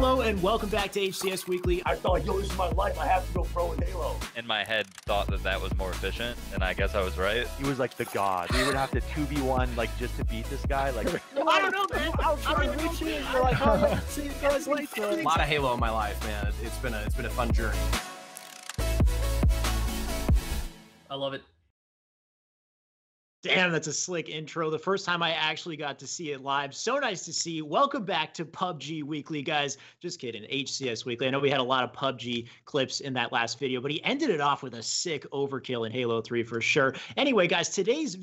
Hello and welcome back to HCS Weekly. I thought, yo, this is my life. I have to go pro in Halo. In my head, thought that was more efficient, and I guess I was right. He was like the god. We would have to 2v1 like just to beat this guy. Like I don't know, man. I was trying to reach you, and you're like, oh, see you guys later. A lot of Halo in my life, man. It's been a fun journey. I love it. Damn, that's a slick intro. The first time I actually got to see it live. So nice to see you. Welcome back to PUBG Weekly, guys. Just kidding, HCS Weekly. I know we had a lot of PUBG clips in that last video, but he ended it off with a sick overkill in Halo 3 for sure. Anyway, guys, today's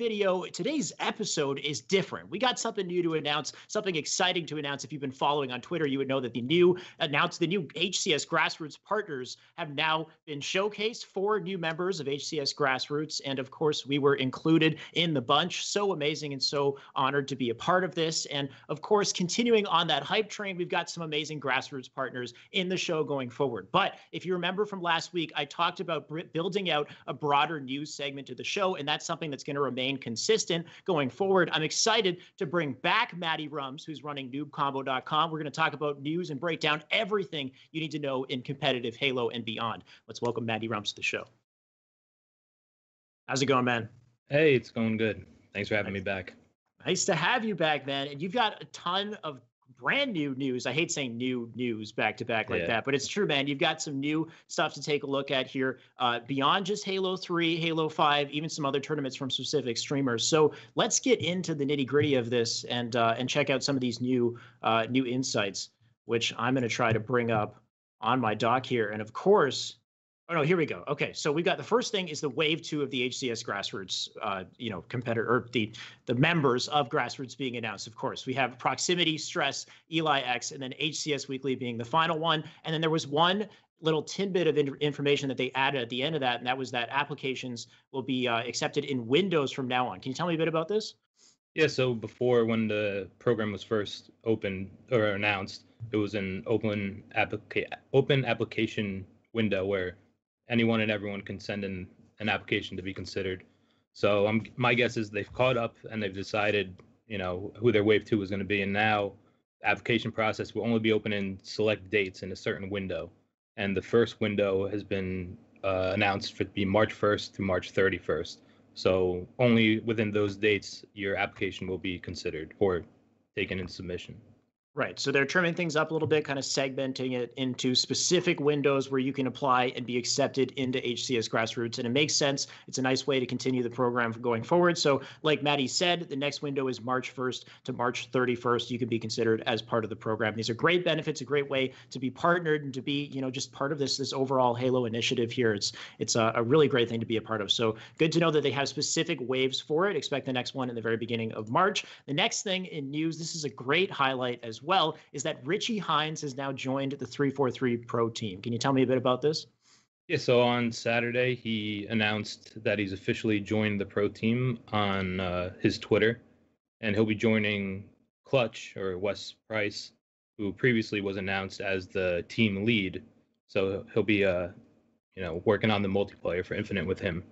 episode is different. We got something new to announce, something exciting to announce. If you've been following on Twitter, you would know that the new HCS Grassroots partners have now been showcased. 4 new members of HCS Grassroots, and of course, we were included in the bunch. So amazing and so honored to be a part of this. And of course, continuing on that hype train, we've got some amazing grassroots partners in the show going forward. But if you remember from last week, I talked about building out a broader news segment to the show, and that's something that's going to remain consistent going forward. I'm excited to bring back MattyRums, who's running noobcombo.com. We're going to talk about news and break down everything you need to know in competitive Halo and beyond. Let's welcome MattyRums to the show. How's it going, man? Hey, it's going good. Thanks for having me back. Nice to have you back, man. And you've got a ton of brand new news. I hate saying new news back to back like that, but it's true, man. You've got some new stuff to take a look at here beyond just Halo 3, Halo 5, even some other tournaments from specific streamers. So let's get into the nitty gritty of this and check out some of these new insights, which I'm going to try to bring up on my doc here. And of course, oh no, here we go. Okay, so we've got the first thing is the wave 2 of the HCS Grassroots, competitor, or the members of Grassroots being announced. Of course, we have Proximitty, Stress, Eli X, and then HCS Weekly being the final one. And then there was one little tidbit of information that they added at the end of that, and that was that applications will be accepted in Windows from now on. Can you tell me a bit about this? Yeah, so before, when the program was first opened or announced, it was an open application window where anyone and everyone can send in an application to be considered. So my guess is they've caught up and they've decided, who their wave 2 is going to be. And now the application process will only be open in select dates in a certain window. And the first window has been announced to be March 1st to March 31st. So only within those dates, your application will be considered or taken in submission. Right. So they're trimming things up a little bit, kind of segmenting it into specific windows where you can apply and be accepted into HCS Grassroots. And it makes sense. It's a nice way to continue the program going forward. So like Matty said, the next window is March 1st to March 31st. You can be considered as part of the program. These are great benefits, a great way to be partnered and to be, just part of this overall Halo initiative here. It's a really great thing to be a part of. So good to know that they have specific waves for it. Expect the next one in the very beginning of March. The next thing in news, this is a great highlight as well, is that Richie Hines has now joined the 343 Pro team. Can you tell me a bit about this? Yeah, so on Saturday, he announced that he's officially joined the pro team on his Twitter, and he'll be joining Clutch, or Wes Price, who previously was announced as the team lead. So he'll be, working on the multiplayer for Infinite with him.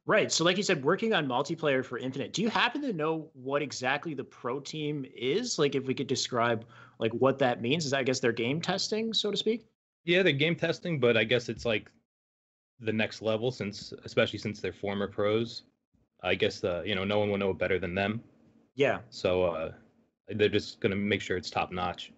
Right. So like you said, working on multiplayer for Infinite, do you happen to know what exactly the pro team is? Like if we could describe like what that means, is that, I guess, their game testing, so to speak? Yeah, they're game testing, but I guess it's like the next level especially since they're former pros. I guess, no one will know it better than them. Yeah. So they're just going to make sure it's top notch.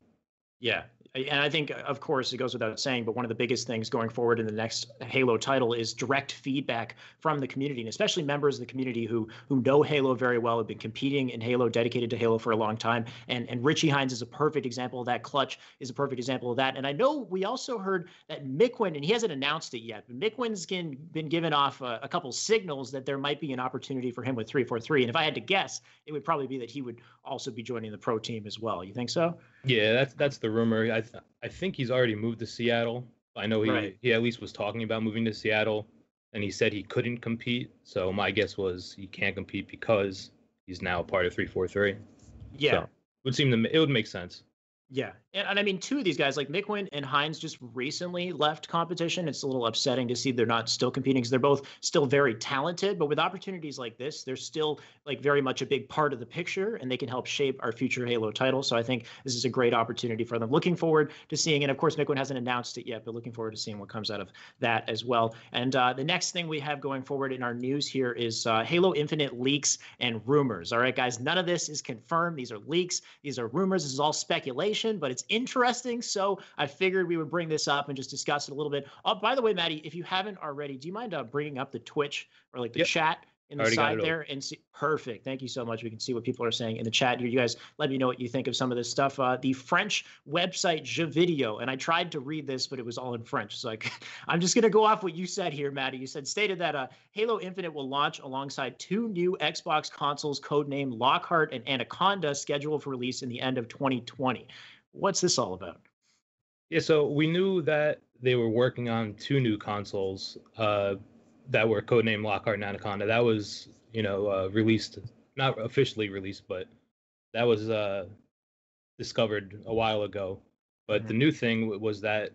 Yeah. And I think, of course, it goes without saying, but one of the biggest things going forward in the next Halo title is direct feedback from the community, and especially members of the community who know Halo very well, have been competing in Halo, dedicated to Halo for a long time. And Richie Hines is a perfect example of that. Clutch is a perfect example of that. And I know we also heard that Miquin, and he hasn't announced it yet, but Miquin's been given off a couple signals that there might be an opportunity for him with 343. And if I had to guess, it would probably be that he would also be joining the pro team as well. You think so? Yeah, that's the rumor. I think he's already moved to Seattle. I know he at least was talking about moving to Seattle, and he said he couldn't compete. So my guess was he can't compete because he's now a part of 343. Yeah, so it would make sense. Yeah. And I mean, two of these guys, like Mikwen and Hines, just recently left competition. It's a little upsetting to see they're not still competing because they're both still very talented. But with opportunities like this, they're still like very much a big part of the picture and they can help shape our future Halo title. So I think this is a great opportunity for them. Looking forward to seeing it. Of course, Mikwen hasn't announced it yet, but looking forward to seeing what comes out of that as well. And the next thing we have going forward in our news here is Halo Infinite leaks and rumors. All right, guys, none of this is confirmed. These are leaks. These are rumors. This is all speculation, but it's interesting. So I figured we would bring this up and just discuss it a little bit. Oh, by the way, Matty, if you haven't already, do you mind bringing up the Twitch or like the chat in the side there and see? Perfect. Thank you so much. We can see what people are saying in the chat here. You guys let me know what you think of some of this stuff. The French website Video, and I tried to read this, but it was all in French. So I'm just going to go off what you said here, Matty. You stated that Halo Infinite will launch alongside 2 new Xbox consoles, codenamed Lockhart and Anaconda, scheduled for release in the end of 2020. What's this all about? Yeah, so we knew that they were working on 2 new consoles that were codenamed Lockhart and Anaconda. That was, released, not officially released, but that was discovered a while ago. But the new thing was that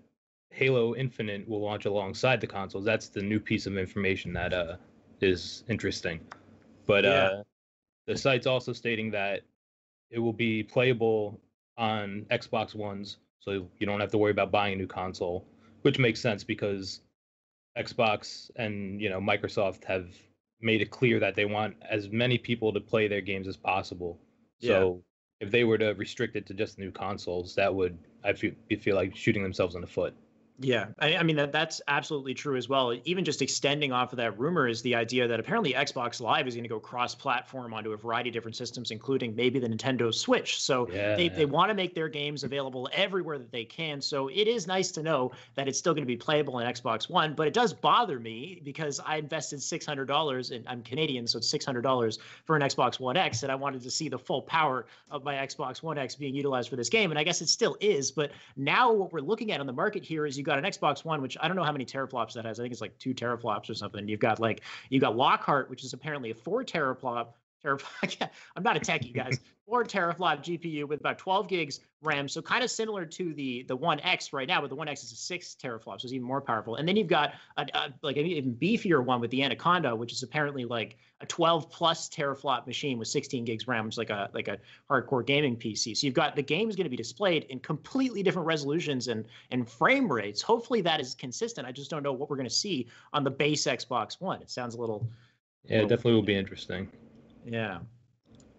Halo Infinite will launch alongside the consoles. That's the new piece of information that is interesting. But the site's also stating that it will be playable on Xbox Ones, so you don't have to worry about buying a new console, which makes sense because Xbox and Microsoft have made it clear that they want as many people to play their games as possible. So if they were to restrict it to just new consoles, that would, I feel like, shooting themselves in the foot. Yeah, I mean, that's absolutely true as well. Even just extending off of that rumor is the idea that apparently Xbox Live is going to go cross-platform onto a variety of different systems, including maybe the Nintendo Switch. So they want to make their games available everywhere that they can. So it is nice to know that it's still going to be playable on Xbox One, but it does bother me because I invested $600 and I'm Canadian, so it's $600 for an Xbox One X, and I wanted to see the full power of my Xbox One X being utilized for this game. And I guess it still is, but now what we're looking at on the market here is you got an Xbox One, which I don't know how many teraflops that has. I think it's like 2 teraflops or something. You've got Lockhart, which is apparently a 4 teraflop. I'm not a techie, guys. 4 teraflop GPU with about 12 gigs RAM. So kind of similar to the One X right now, but the One X is a 6 teraflop, so it's even more powerful. And then you've got like an even beefier one with the Anaconda, which is apparently like a 12 plus teraflop machine with 16 gigs RAM, which is like a hardcore gaming PC. So you've got the game is going to be displayed in completely different resolutions and frame rates. Hopefully that is consistent. I just don't know what we're going to see on the base Xbox One. It sounds a little. Yeah, it definitely will be interesting. Yeah.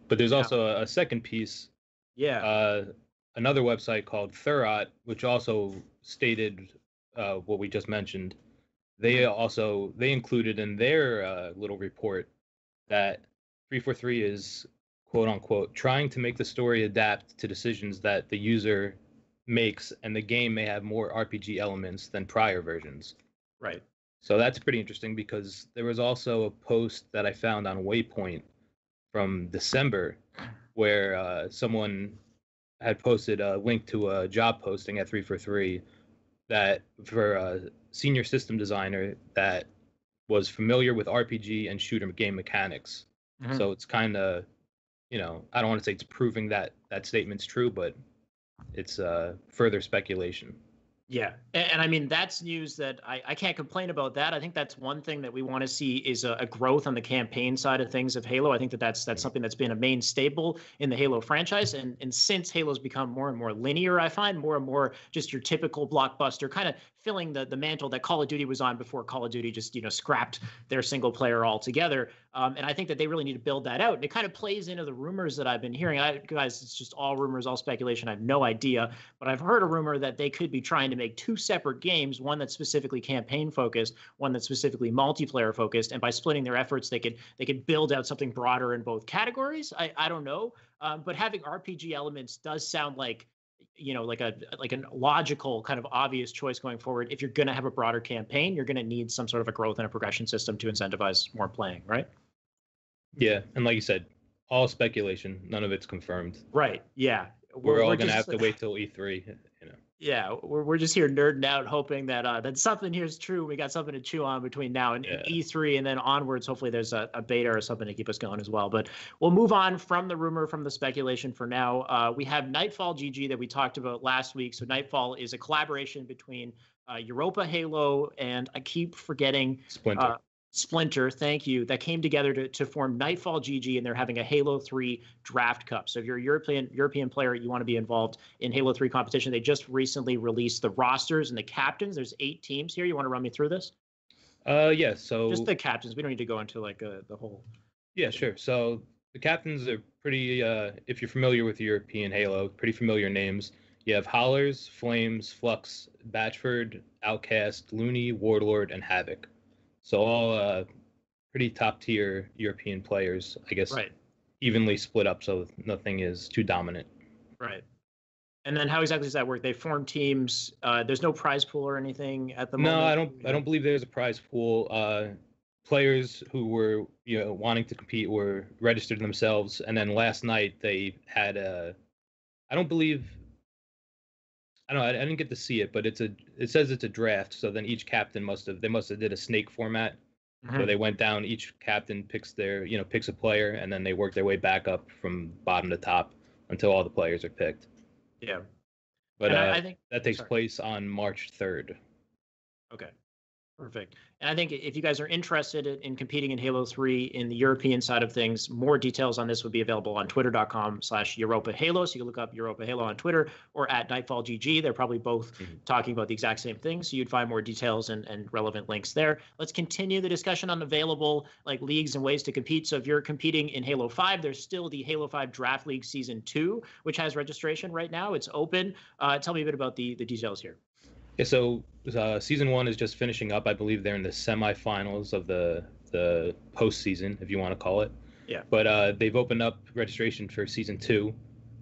But there's also a second piece. Yeah. Another website called Thurrott, which also stated what we just mentioned. They included in their little report that 343 is, quote unquote, trying to make the story adapt to decisions that the user makes, and the game may have more RPG elements than prior versions. Right. So that's pretty interesting because there was also a post that I found on Waypoint from December where someone had posted a link to a job posting at 343 that for a senior system designer that was familiar with RPG and shooter game mechanics. Mm-hmm. So it's kind of, I don't want to say it's proving that that statement's true, but it's further speculation. Yeah. And I mean, that's news that I can't complain about that. I think that's one thing that we want to see is a growth on the campaign side of things of Halo. I think that's something that's been a main staple in the Halo franchise. And since Halo's become more and more linear, I find more and more just your typical blockbuster kind of filling the mantle that Call of Duty was on before Call of Duty just, scrapped their single player altogether. And I think that they really need to build that out. And it kind of plays into the rumors that I've been hearing. Guys, it's just all rumors, all speculation. I have no idea. But I've heard a rumor that they could be trying to make 2 separate games, one that's specifically campaign focused, one that's specifically multiplayer focused. And by splitting their efforts, they could build out something broader in both categories. I don't know. But having RPG elements does sound like, like a logical kind of obvious choice going forward. If you're going to have a broader campaign, you're going to need some sort of a growth and a progression system to incentivize more playing, right? Yeah, and like you said, all speculation. None of it's confirmed. Right. Yeah. We're all going to have to wait till E3. Yeah, we're just here nerding out, hoping that that something here is true. We got something to chew on between now and E3, and then onwards. Hopefully, there's a beta or something to keep us going as well. But we'll move on from the rumor, from the speculation for now. We have Nightfall GG that we talked about last week. So Nightfall is a collaboration between Europa Halo and I keep forgetting Splinter, thank you, that came together to form Nightfall GG, and they're having a Halo 3 draft cup. So if you're a European player, you want to be involved in Halo 3 competition. They just recently released the rosters and the captains. There's 8 teams here. You want to run me through this? Yeah, so just the captains. We don't need to go into like the whole. Yeah, sure. So the captains are pretty, if you're familiar with European Halo, pretty familiar names. You have Hollers, Flames, Flux, Batchford, Outcast, Looney, Warlord, and Havoc. So all pretty top tier European players, I guess, evenly split up, so nothing is too dominant. Right. And then how exactly does that work? They form teams. There's no prize pool or anything at the moment. No, I don't believe there's a prize pool. Players who were wanting to compete were registered themselves, and then last night they had I didn't get to see it, but it says it's a draft. So then each captain must have did a snake format. So they went down. Each captain picks picks a player, and then they work their way back up from bottom to top until all the players are picked. Yeah. But I think that takes place on March 3rd. Okay. Perfect. And I think if you guys are interested in competing in Halo 3 in the European side of things, more details on this would be available on twitter.com/EuropaHalo. So you can look up Europa Halo on Twitter or at NightfallGG. They're probably both talking about the exact same thing. So you'd find more details and relevant links there. Let's continue the discussion on available leagues and ways to compete. So if you're competing in Halo 5, there's still the Halo 5 Draft League Season 2, which has registration right now. It's open. Tell me a bit about the details here. Yeah, so season 1 is just finishing up. I believe they're in the semifinals of the postseason, if you want to call it. Yeah. But they've opened up registration for season 2,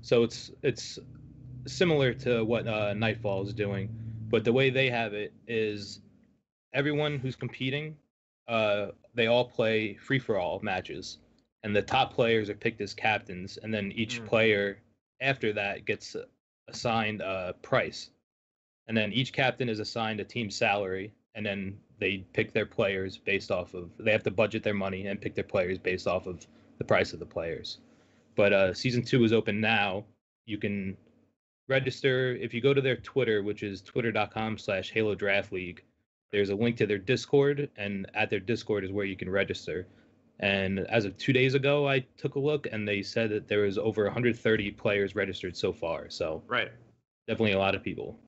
so it's similar to what Nightfall is doing. But the way they have it is everyone who's competing, they all play free-for-all matches, and the top players are picked as captains, and then each player after that gets assigned a price. And then each captain is assigned a team salary, and then they pick their players based off of, they have to budget their money and pick their players based off of the price of the players. But season 2 is open now. You can register if you go to their Twitter, which is twitter.com/Halo Draft League. There's a link to their Discord, and at their Discord is where you can register. And as of 2 days ago, I took a look, and they said that there was over 130 players registered so far. So definitely a lot of people.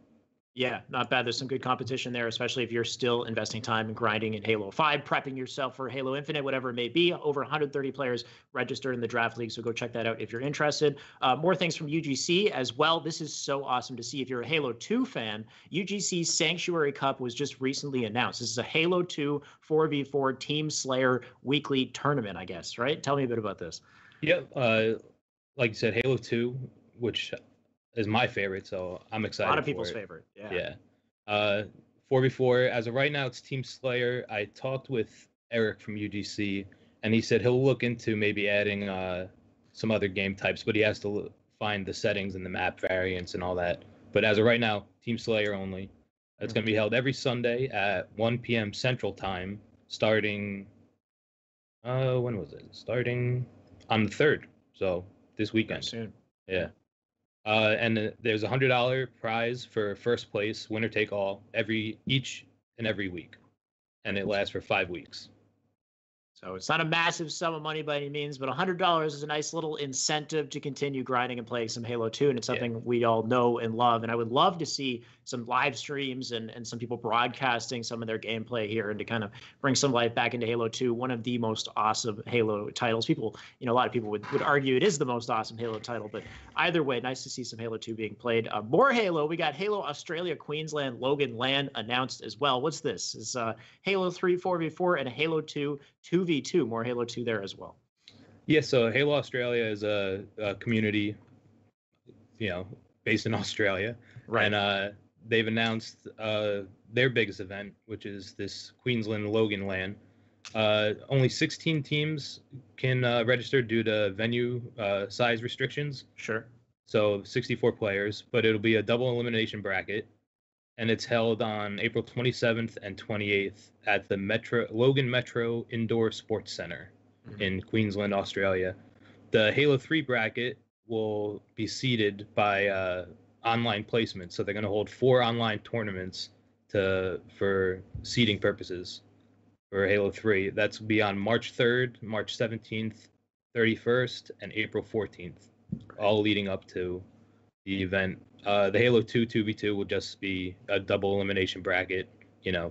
Yeah, not bad. There's some good competition there, especially if you're still investing time and grinding in Halo 5, prepping yourself for Halo Infinite, whatever it may be. Over 130 players registered in the draft league, so go check that out if you're interested. More things from UGC as well. This is so awesome to see. If you're a Halo 2 fan, UGC's Sanctuary Cup was just recently announced. This is a Halo 2 4v4 Team Slayer weekly tournament, I guess, right? Tell me a bit about this. Yeah, like you said, Halo 2, which is my favorite, so I'm excited. A lot of people's favorite. Yeah. 4v4. As of right now, it's Team Slayer. I talked with Eric from UGC, and he said he'll look into maybe adding some other game types, but he has to find the settings and the map variants and all that. But as of right now, Team Slayer only. It's going to be held every Sunday at 1 p.m. Central Time, starting. When was it? Starting on the 3rd. So this weekend. Soon. Yeah. And there's a $100 prize for first place, winner take all, each and every week, and it lasts for 5 weeks. So it's not a massive sum of money by any means, but $100 is a nice little incentive to continue grinding and playing some Halo 2, and it's something we all know and love. And I would love to see some live streams and some people broadcasting some of their gameplay here and to kind of bring some life back into Halo 2, one of the most awesome Halo titles. People, a lot of people would argue it is the most awesome Halo title, but either way, nice to see some Halo 2 being played. More Halo, we got Halo Australia, Queensland, Logan Land announced as well. What's this? It's Halo 3 4v4 and Halo 2 2v2. More Halo 2 there as well. Yeah, so Halo Australia is a community, based in Australia. Right. And they've announced their biggest event, which is this Queensland Logan Land. Only 16 teams can register due to venue size restrictions. Sure. so 64 players, but it'll be a double elimination bracket, and it's held on April 27th and 28th at the Logan Metro Indoor Sports Center in Queensland, Australia. The Halo 3 bracket will be seeded by online placement, so they're going to hold 4 online tournaments for seeding purposes for Halo 3. That's be on March 3rd, March 17th, 31st, and April 14th, all leading up to the event. The Halo 2 2v2 will just be a double elimination bracket,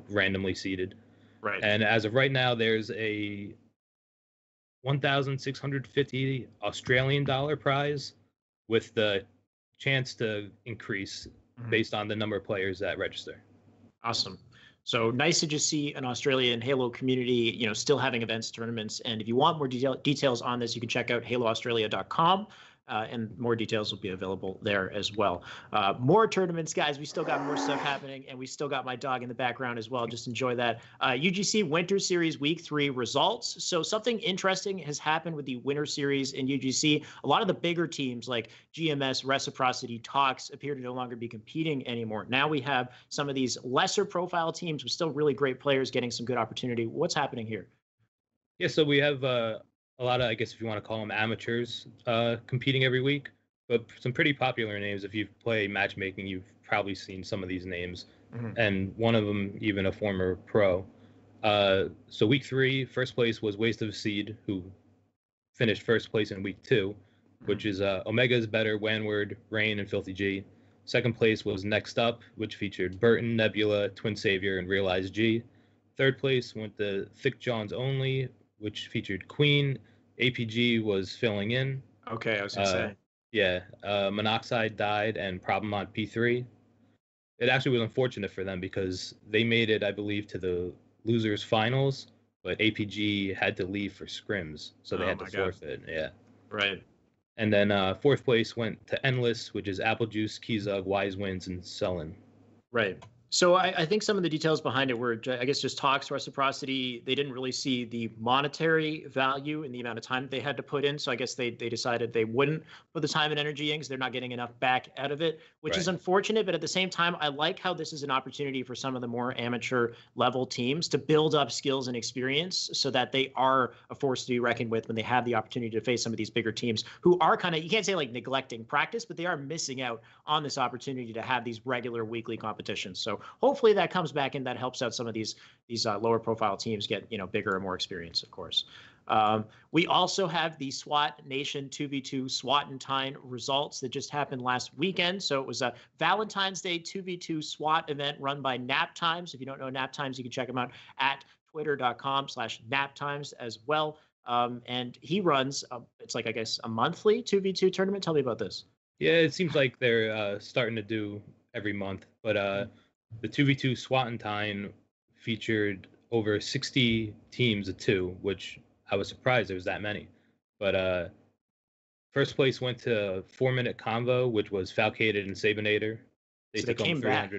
randomly seeded. Right. And as of right now, there's a $1,650 Australian dollar prize with the chance to increase based on the number of players that register. Awesome. So nice to just see an Australian Halo community, still having events, tournaments. And if you want more details on this, you can check out haloaustralia.com. And more details will be available there as well. More tournaments, guys. We still got more stuff happening, and we still got my dog in the background as well. Just enjoy that. UGC Winter Series Week 3 results. So something interesting has happened with the Winter Series in UGC. A lot of the bigger teams like GMS, Reciprocity, Talks appear to no longer be competing anymore. Now we have some of these lesser profile teams with still really great players getting some good opportunity. What's happening here? Yeah, so we have a lot of, I guess if you want to call them amateurs, competing every week, but some pretty popular names. If you play matchmaking, you've probably seen some of these names, and one of them even a former pro. So week 3, first place was Waste of Seed, who finished first place in week 2, which is Omega's Better, Wanward, Rain, and Filthy G. Second place was Next Up, which featured Burton, Nebula, Twin Savior, and Realize G. Third place went to Thick Johns Only, which featured Queen. APG was filling in. Okay, I was going to say. Yeah, Monoxide died and Problem on P3. It actually was unfortunate for them because they made it, I believe, to the losers finals, but APG had to leave for scrims, so they had to forfeit. Yeah. Right. And then fourth place went to Endless, which is Apple Juice, Keyzug, Wise Winds, and Sullen. Right. So I think some of the details behind it were, I guess, just Talks, Reciprocity. They didn't really see the monetary value in the amount of time that they had to put in. So I guess they decided they wouldn't put the time and energy in because they're not getting enough back out of it, which is unfortunate. But at the same time, I like how this is an opportunity for some of the more amateur level teams to build up skills and experience so that they are a force to be reckoned with when they have the opportunity to face some of these bigger teams who are kind of, you can't say like neglecting practice, but they are missing out on this opportunity to have these regular weekly competitions. So hopefully that comes back and that helps out some of these lower profile teams get bigger and more experience, of course. We also have the SWAT Nation 2v2 SWATentine results that just happened last weekend. So it was a Valentine's Day 2v2 SWAT event run by Naptimes. If you don't know Naptimes, you can check them out at twitter.com/Naptimes as well. And he runs, it's like, I guess, a monthly 2v2 tournament. Tell me about this. Yeah, it seems like they're starting to do every month, but the 2v2 SWATentine featured over 60 teams of 2, which I was surprised there was that many. But first place went to 4-Minute Convo, which was Falcated and Sabinator. They came back.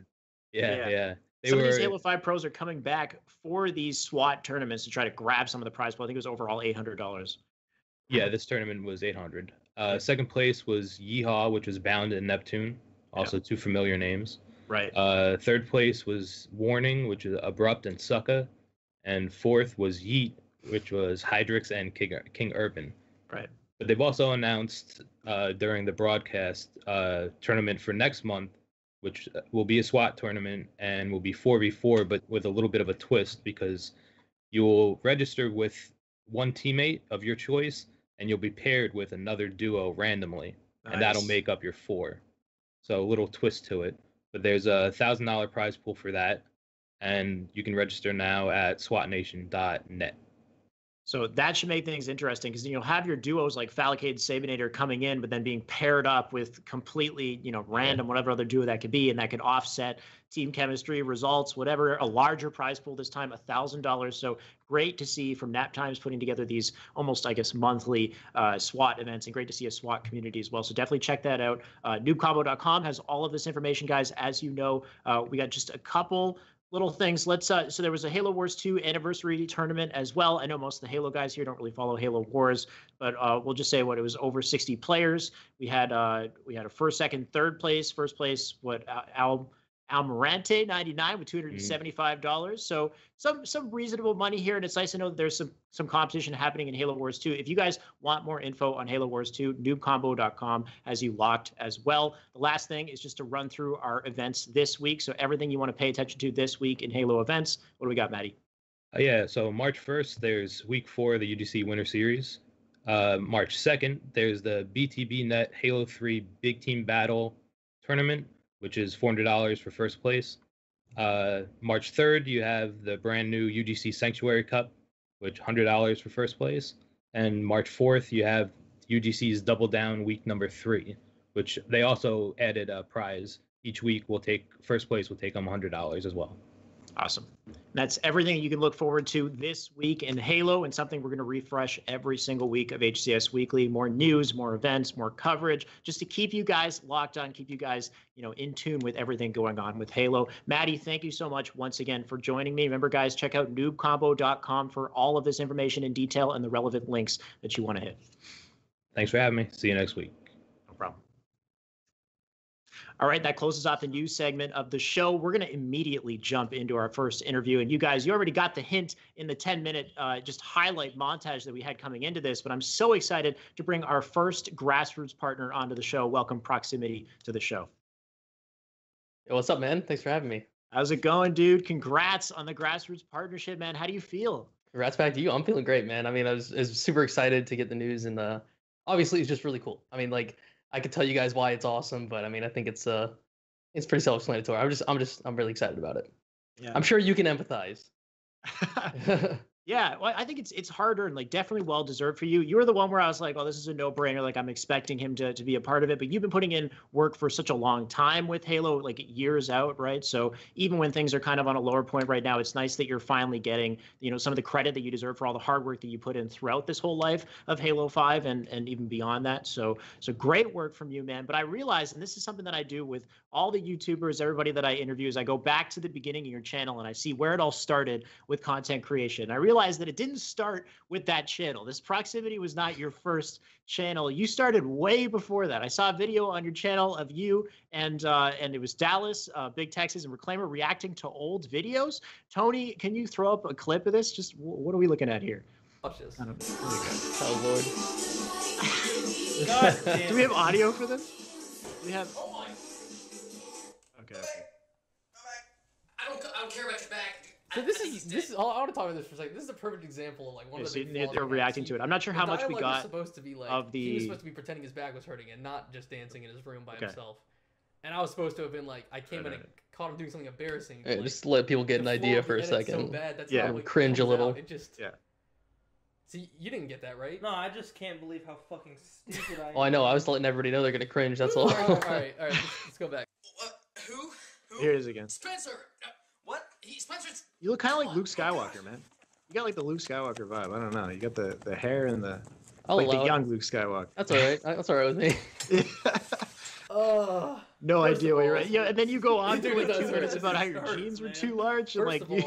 Yeah. Some of these Halo 5 pros are coming back for these SWAT tournaments to try to grab some of the prize pool. I think it was overall $800. Yeah, this tournament was $800. Second place was Yeehaw, which was Bound and Neptune, also 2 familiar names. Right. Third place was Warning, which is Abrupt and Sucka. And fourth was Yeet, which was Hydrix and King Urban. Right. But they've also announced during the broadcast tournament for next month, which will be a SWAT tournament and will be 4v4, but with a little bit of a twist because you will register with one teammate of your choice and you'll be paired with another duo randomly. Nice. And that'll make up your 4. So a little twist to it. But there's a $1,000 prize pool for that, and you can register now at swatnation.net. So that should make things interesting because you'll have your duos like Falcade, Sabinator coming in, but then being paired up with completely, random, whatever other duo that could be, and that could offset team chemistry, results, whatever. A larger prize pool this time, $1,000. So great to see from Naptimes putting together these almost, I guess, monthly SWAT events, and great to see a SWAT community as well. So definitely check that out. Noobcombo.com has all of this information, guys. As you know, we got just a couple little things. Let's so there was a Halo Wars 2 anniversary tournament as well. I know most of the Halo guys here don't really follow Halo Wars, but we'll just say what it was, over 60 players. We had a first, second, third place. First place, Almirante 99 with $275. So some reasonable money here, and it's nice to know that there's some competition happening in Halo Wars 2. If you guys want more info on Halo Wars 2, noobcombo.com has you locked as well. The last thing is just to run through our events this week. So everything you want to pay attention to this week in Halo events. What do we got, Matty? Yeah, so March 1st, there's week 4 of the UGC Winter Series. March 2nd, there's the BTB Net Halo 3 Big Team Battle Tournament, which is $400 for first place. March 3rd, you have the brand new UGC Sanctuary Cup, which $100 for first place. And March 4th, you have UGC's Double Down week number 3, which they also added a prize. Each week first place will take them $100 as well. Awesome. That's everything you can look forward to this week in Halo, and something we're going to refresh every single week of HCS Weekly. More news, more events, more coverage, just to keep you guys locked on, keep you guys, in tune with everything going on with Halo. Matty, thank you so much once again for joining me. Remember, guys, check out noobcombo.com for all of this information in detail and the relevant links that you want to hit. Thanks for having me. See you next week. No problem. All right, that closes off the news segment of the show. We're going to immediately jump into our first interview. And you guys, you already got the hint in the 10-minute just highlight montage that we had coming into this. But I'm so excited to bring our first grassroots partner onto the show. Welcome Proximitty to the show. Hey, what's up, man? Thanks for having me. How's it going, dude? Congrats on the grassroots partnership, man. How do you feel? Congrats back to you. I'm feeling great, man. I mean, I was super excited to get the news, and obviously it's just really cool. I mean, like, I could tell you guys why it's awesome, but I mean, I think it's pretty self-explanatory. I'm really excited about it. Yeah. I'm sure you can empathize. Yeah, well, I think it's harder and like definitely well deserved for you. You were the one where I was like, oh, this is a no-brainer. Like, I'm expecting him to be a part of it. But you've been putting in work for such a long time with Halo, like years out, right? So even when things are kind of on a lower point right now, it's nice that you're finally getting, some of the credit that you deserve for all the hard work that you put in throughout this whole life of Halo 5 and even beyond that. So great work from you, man. But I realized, and this is something that I do with all the YouTubers, everybody that I interview, is I go back to the beginning of your channel and I see where it all started with content creation. I realized that it didn't start with that channel. This Proximitty was not your first channel. You started way before that. I saw a video on your channel of you and it was Dallas, Big Texas, and Reclaimer reacting to old videos. Tony, can you throw up a clip of this? Just what are we looking at here? Watch this. Oh, Lord. God, do we have audio for this? We have. Okay. I don't care about your back. So this is. I want to talk about this for a second. This is a perfect example of like one of the. They're reacting to it. I'm not sure how much we got. Supposed to be like of the. He was supposed to be pretending his back was hurting and not just dancing in his room by himself. And I was supposed to have been like, I came in and caught him doing something embarrassing. Hey, like, just let people get an idea for a second. So bad, that's cringe a little. It just. Yeah. See, you didn't get that, right? No, I just can't believe how fucking stupid I am. Oh, I know. I was letting everybody know they're gonna cringe. That's all. All right. Let's go back. Who? Here it is again. Spencer. What? Spencer's. You look kind of like Luke Skywalker, man. You got like the Luke Skywalker vibe. I don't know. You got the hair and the the young Luke Skywalker. That's all right. That's all right with me. No idea what you're right. Yeah, and then you go on to like 2 minutes about how your jeans were too large and like you.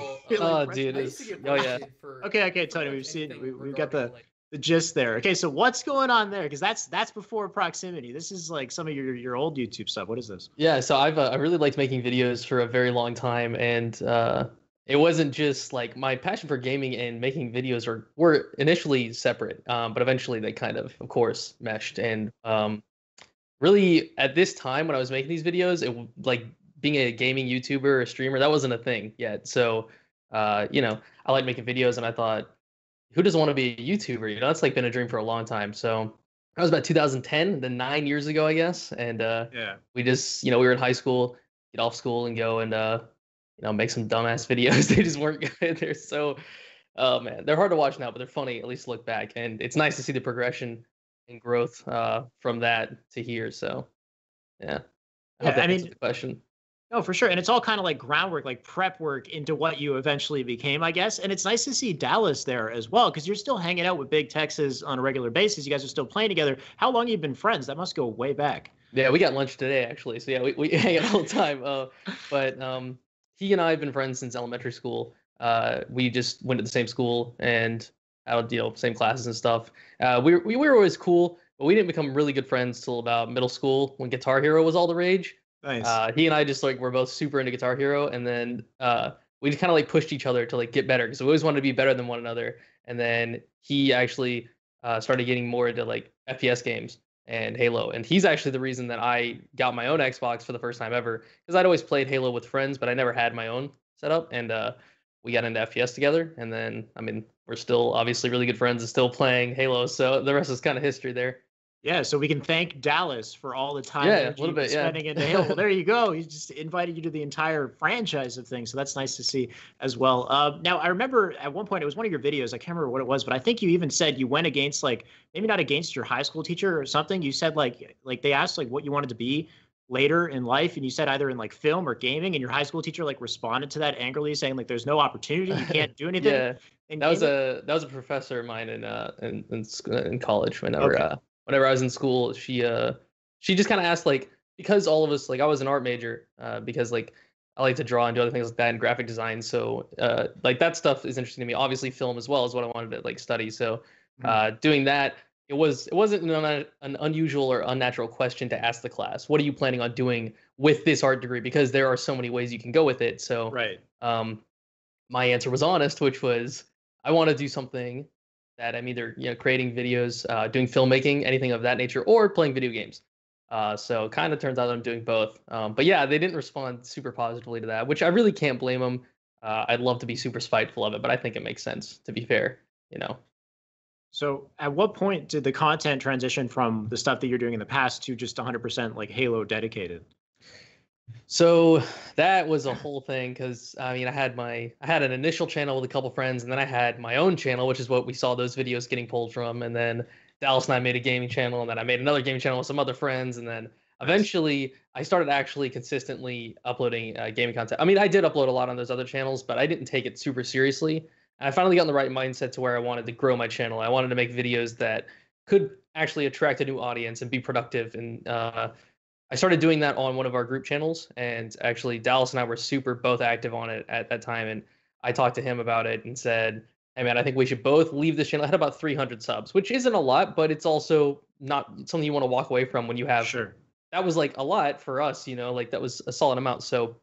Dude, yeah. Okay, Tony, we've got the gist there. Okay, so what's going on there? Because that's before Proximitty. This is like some of your old YouTube stuff. What is this? Yeah, so I really liked making videos for a very long time, and it wasn't just like my passion for gaming and making videos were initially separate, but eventually they kind of course, meshed. And really, at this time when I was making these videos, it like being a gaming YouTuber or streamer, that wasn't a thing yet. So, I like making videos, and I thought, who doesn't want to be a YouTuber? That's like been a dream for a long time. So that was about 2010, then 9 years ago, I guess. And we just, we were in high school, get off school and go and, make some dumbass videos. They just weren't good. They're so, oh man, they're hard to watch now, but they're funny, at least to look back. And it's nice to see the progression and growth from that to here. So, yeah. I hope that answers the question. No, for sure. And it's all kind of like groundwork, like prep work into what you eventually became, I guess. And it's nice to see Dallas there as well, because you're still hanging out with Big Texas on a regular basis. You guys are still playing together. How long have you been friends? That must go way back. Yeah, we got lunch today, actually. So, yeah, we hang out all the time. But he and I have been friends since elementary school. We just went to the same school and had, same classes and stuff. We were always cool, but we didn't become really good friends till about middle school when Guitar Hero was all the rage. Nice. He and I just were both super into Guitar Hero, and then we just kind of pushed each other to get better because we always wanted to be better than one another. And then he actually started getting more into FPS games and Halo, and he's actually the reason that I got my own Xbox for the first time ever, because I'd always played Halo with friends, but I never had my own setup. And we got into FPS together, and then we're still obviously really good friends and still playing Halo. So the rest is kind of history there. Yeah, so we can thank Dallas for all the time a little bit, spending into Halo. Well, there you go. He just invited you to the entire franchise of things, so that's nice to see as well. Now, I remember at one point, it was one of your videos, I can't remember what it was, but I think you even said you went against, maybe not against your high school teacher or something. You said, they asked, what you wanted to be later in life, and you said either in, film or gaming, and your high school teacher, responded to that angrily, saying, there's no opportunity, you can't do anything. Yeah, that was a professor of mine in college whenever I was in school. She just kind of asked, because all of us, I was an art major, because I like to draw and do other things like that and graphic design. So that stuff is interesting to me. Obviously film as well is what I wanted to study. So doing that, it wasn't an unusual or unnatural question to ask the class. What are you planning on doing with this art degree? Because there are so many ways you can go with it. So right. My answer was honest, which was I want to do something that I'm either creating videos, doing filmmaking, anything of that nature, or playing video games. So kind of turns out I'm doing both. But yeah, they didn't respond super positively to that, which I really can't blame them. I'd love to be super spiteful of it, but I think it makes sense, to be fair. So at what point did the content transition from the stuff that you're doing in the past to just 100% Halo dedicated? So that was a whole thing, because I had an initial channel with a couple friends, and then I had my own channel, which is what we saw those videos getting pulled from. And then Dallas and I made a gaming channel, and then I made another gaming channel with some other friends, and then eventually I started actually consistently uploading gaming content. I did upload a lot on those other channels, but I didn't take it super seriously. And I finally got in the right mindset to where I wanted to grow my channel. I wanted to make videos that could actually attract a new audience and be productive. And I started doing that on one of our group channels, and actually Dallas and I were both active on it at that time. And I talked to him about it and said, hey man, I think we should both leave this channel. I had about 300 subs, which isn't a lot, but it's also not something you want to walk away from when you have, sure. That was a lot for us, that was a solid amount. So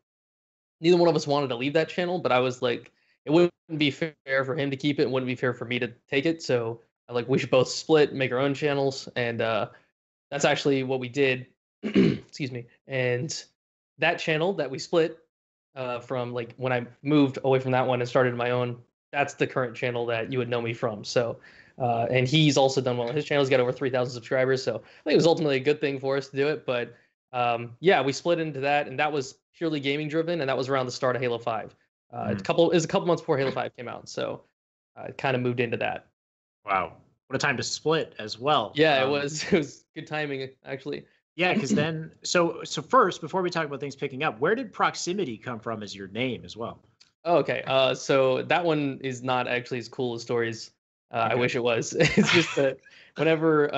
neither one of us wanted to leave that channel, but I was it wouldn't be fair for him to keep it. It wouldn't be fair for me to take it. So we should both split, make our own channels. And that's actually what we did. Excuse me. And that channel that we split from when I moved away from that one and started my own, that's the current channel that you would know me from. So and he's also done well on his channel. He's got over 3,000 subscribers. So I think it was ultimately a good thing for us to do it. But yeah, we split into that, and that was purely gaming driven, and that was around the start of Halo 5. It was a couple months before Halo 5 came out, so I kind of moved into that. Wow, what a time to split as well. Yeah, it was good timing, actually. Yeah, because then so first, before we talk about things picking up, where did Proximitty come from as your name as well? Oh, okay. So that one is not actually as cool as stories. Okay. I wish it was. It's just that whenever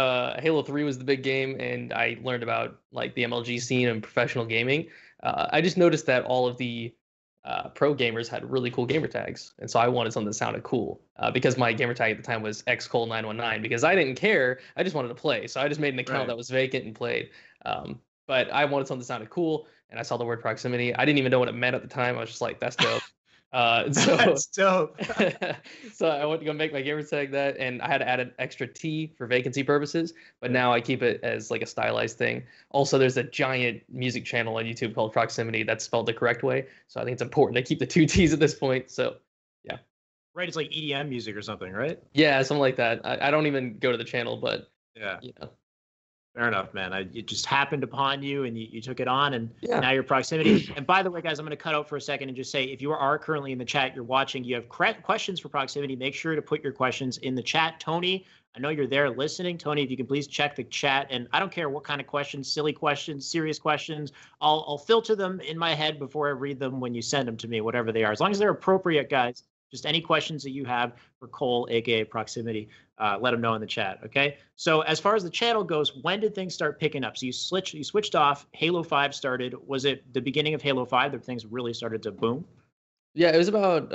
Halo 3 was the big game, and I learned about the MLG scene and professional gaming, I just noticed that all of the pro gamers had really cool gamer tags, and so I wanted something that sounded cool, because my gamer tag at the time was xcole919, because I didn't care, I just wanted to play, so I just made an account that was vacant and played. But I wanted something that sounded cool, and I saw the word Proximitty. I didn't even know what it meant at the time. I was just that's dope. So that's dope. So I went to go make my gamer tag that, and I had to add an extra T for vacancy purposes, but now I keep it as a stylized thing. Also, there's a giant music channel on YouTube called Proximitty that's spelled the correct way, so I think it's important to keep the 2 T's at this point. So yeah, right, it's like EDM music or something, right? Yeah, something like that. I don't even go to the channel, but yeah, fair enough, man. It just happened upon you, and you took it on, and now you're Proximitty. And by the way, guys, I'm going to cut out for a second and just say, if you are currently in the chat, you're watching, you have questions for Proximitty, make sure to put your questions in the chat. Tony, I know you're there listening. Tony, if you can please check the chat, and I don't care what kind of questions, silly questions, serious questions, I'll filter them in my head before I read them when you send them to me, whatever they are, as long as they're appropriate, guys. Just any questions that you have for Cole, aka Proximitty, let him know in the chat. Okay. So as far as the channel goes, when did things start picking up? So you switched off. Halo 5 started. Was it the beginning of Halo 5 that things really started to boom? Yeah, it was about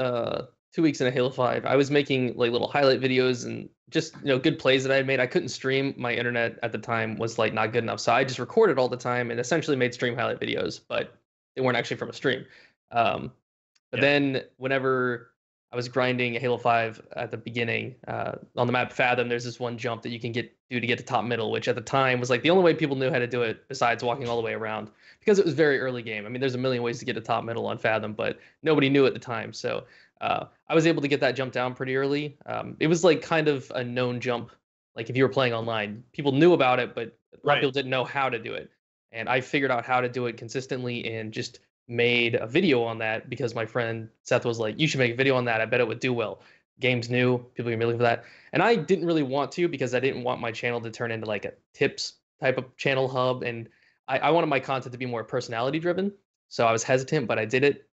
2 weeks into Halo 5. I was making like little highlight videos and just good plays that I had made. I couldn't stream. My internet at the time was like not good enough, so I just recorded all the time and essentially made stream highlight videos, but they weren't actually from a stream. But then whenever I was grinding Halo 5 at the beginning, on the map Fathom, there's this one jump that you can do to get to top middle, which at the time was like the only way people knew how to do it besides walking all the way around, because it was very early game. I mean, there's a million ways to get to top middle on Fathom, but nobody knew at the time. So I was able to get that jump down pretty early. It was like kind of a known jump. Like if you were playing online, people knew about it, but a lot of people didn't know how to do it. And I figured out how to do it consistently and just made a video on that because my friend Seth was like, you should make a video on that. I bet it would do well. Game's new. People are looking for that. And I didn't really want to because I didn't want my channel to turn into like a tips type of channel hub. And I wanted my content to be more personality driven. So I was hesitant, but I did it.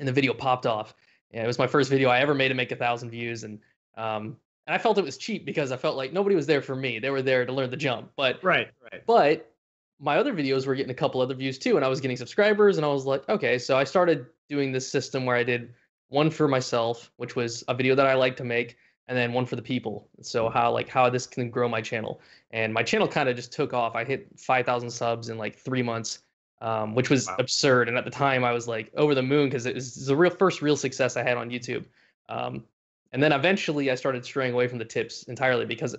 And the video popped off. And it was my first video I ever made to make 1,000 views. And I felt it was cheap because I felt like nobody was there for me. They were there to learn the jump. But But my other videos were getting a couple other views too, and I was getting subscribers, and I was like, okay, so I started doing this system where I did one for myself, which was a video that I like to make, and then one for the people. So how this can grow my channel. And my channel kind of just took off. I hit 5,000 subs in like 3 months, which was absurd. And at the time I was like over the moon because it was the first real success I had on YouTube. And then eventually I started straying away from the tips entirely because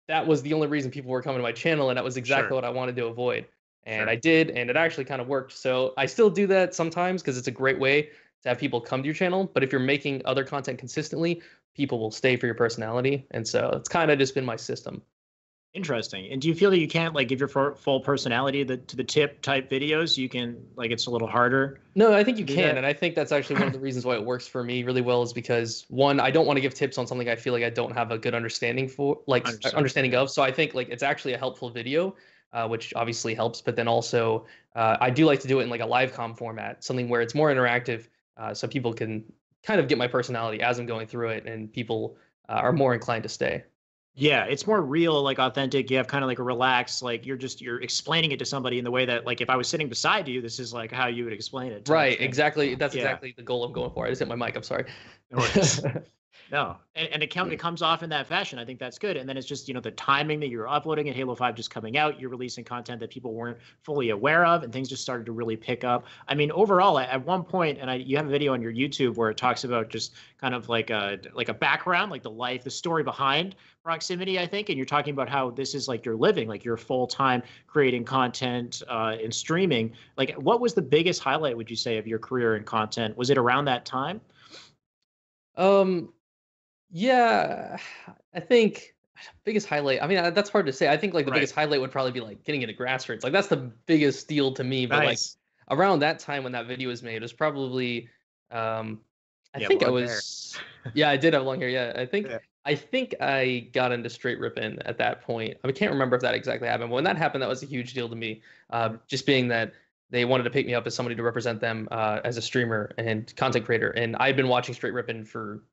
that was the only reason people were coming to my channel, and that was exactly what I wanted to avoid. And I did, and it actually kind of worked. So I still do that sometimes because it's a great way to have people come to your channel. But if you're making other content consistently, people will stay for your personality. And so it's kind of just been my system. Interesting. And do you feel that you can't like give your full personality to the tip type videos? You can like it's a little harder. No, I think you can, and I think that's actually one of the reasons why it works for me really well is because one, I don't want to give tips on something I feel like I don't have a good understanding of. So I think like it's actually a helpful video, which obviously helps. But then also, I do like to do it in like a live com format, something where it's more interactive, so people can kind of get my personality as I'm going through it, and people are more inclined to stay. Yeah, it's more real, like authentic. You have kind of like a relaxed, like you're explaining it to somebody in the way that like if I was sitting beside you, this is like how you would explain it. Right, exactly. That's exactly the goal I'm going for. I just hit my mic. I'm sorry. No, and it comes off in that fashion. I think that's good. And then it's just the timing that you're uploading it, Halo 5 just coming out, you're releasing content that people weren't fully aware of, and things just started to really pick up. I mean, overall, at one point, and you have a video on your YouTube where it talks about just kind of like a background, like the story behind Proximitty, I think, and you're talking about how this is like your living, like you're full time creating content and streaming. Like, what was the biggest highlight, would you say, of your career in content? Was it around that time? Yeah, I think biggest highlight. I mean, that's hard to say. I think like the biggest highlight would probably be like getting into grassroots. Like that's the biggest deal to me. But like around that time when that video was made, it was probably I think I was yeah, I did have long hair. Yeah, I think I got into straight ripping at that point. I can't remember if that exactly happened, but when that happened, that was a huge deal to me. Just being that they wanted to pick me up as somebody to represent them as a streamer and content creator, and I'd been watching straight ripping for